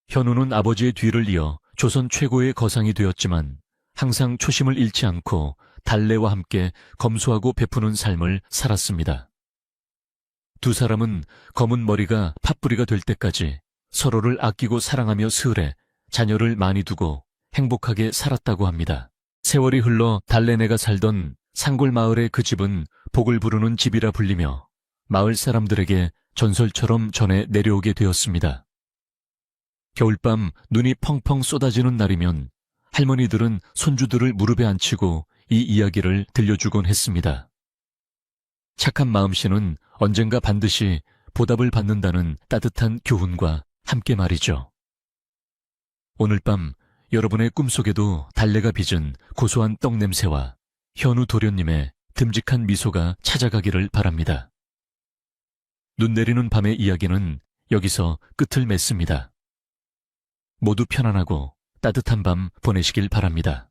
현우는 아버지의 뒤를 이어 조선 최고의 거상이 되었지만 항상 초심을 잃지 않고 달래와 함께 검소하고 베푸는 삶을 살았습니다. 두 사람은 검은 머리가 팥뿌리가 될 때까지 서로를 아끼고 사랑하며 스을해 자녀를 많이 두고 행복하게 살았다고 합니다. 세월이 흘러 달래네가 살던 산골마을의 그 집은 복을 부르는 집이라 불리며 마을 사람들에게 전설처럼 전해 내려오게 되었습니다. 겨울밤 눈이 펑펑 쏟아지는 날이면 할머니들은 손주들을 무릎에 앉히고 이 이야기를 들려주곤 했습니다. 착한 마음씨는 언젠가 반드시 보답을 받는다는 따뜻한 교훈과 함께 말이죠. 오늘 밤 여러분의 꿈속에도 달래가 빚은 고소한 떡 냄새와 현우 도련님의 듬직한 미소가 찾아가기를 바랍니다. 눈 내리는 밤의 이야기는 여기서 끝을 맺습니다. 모두 편안하고 따뜻한 밤 보내시길 바랍니다.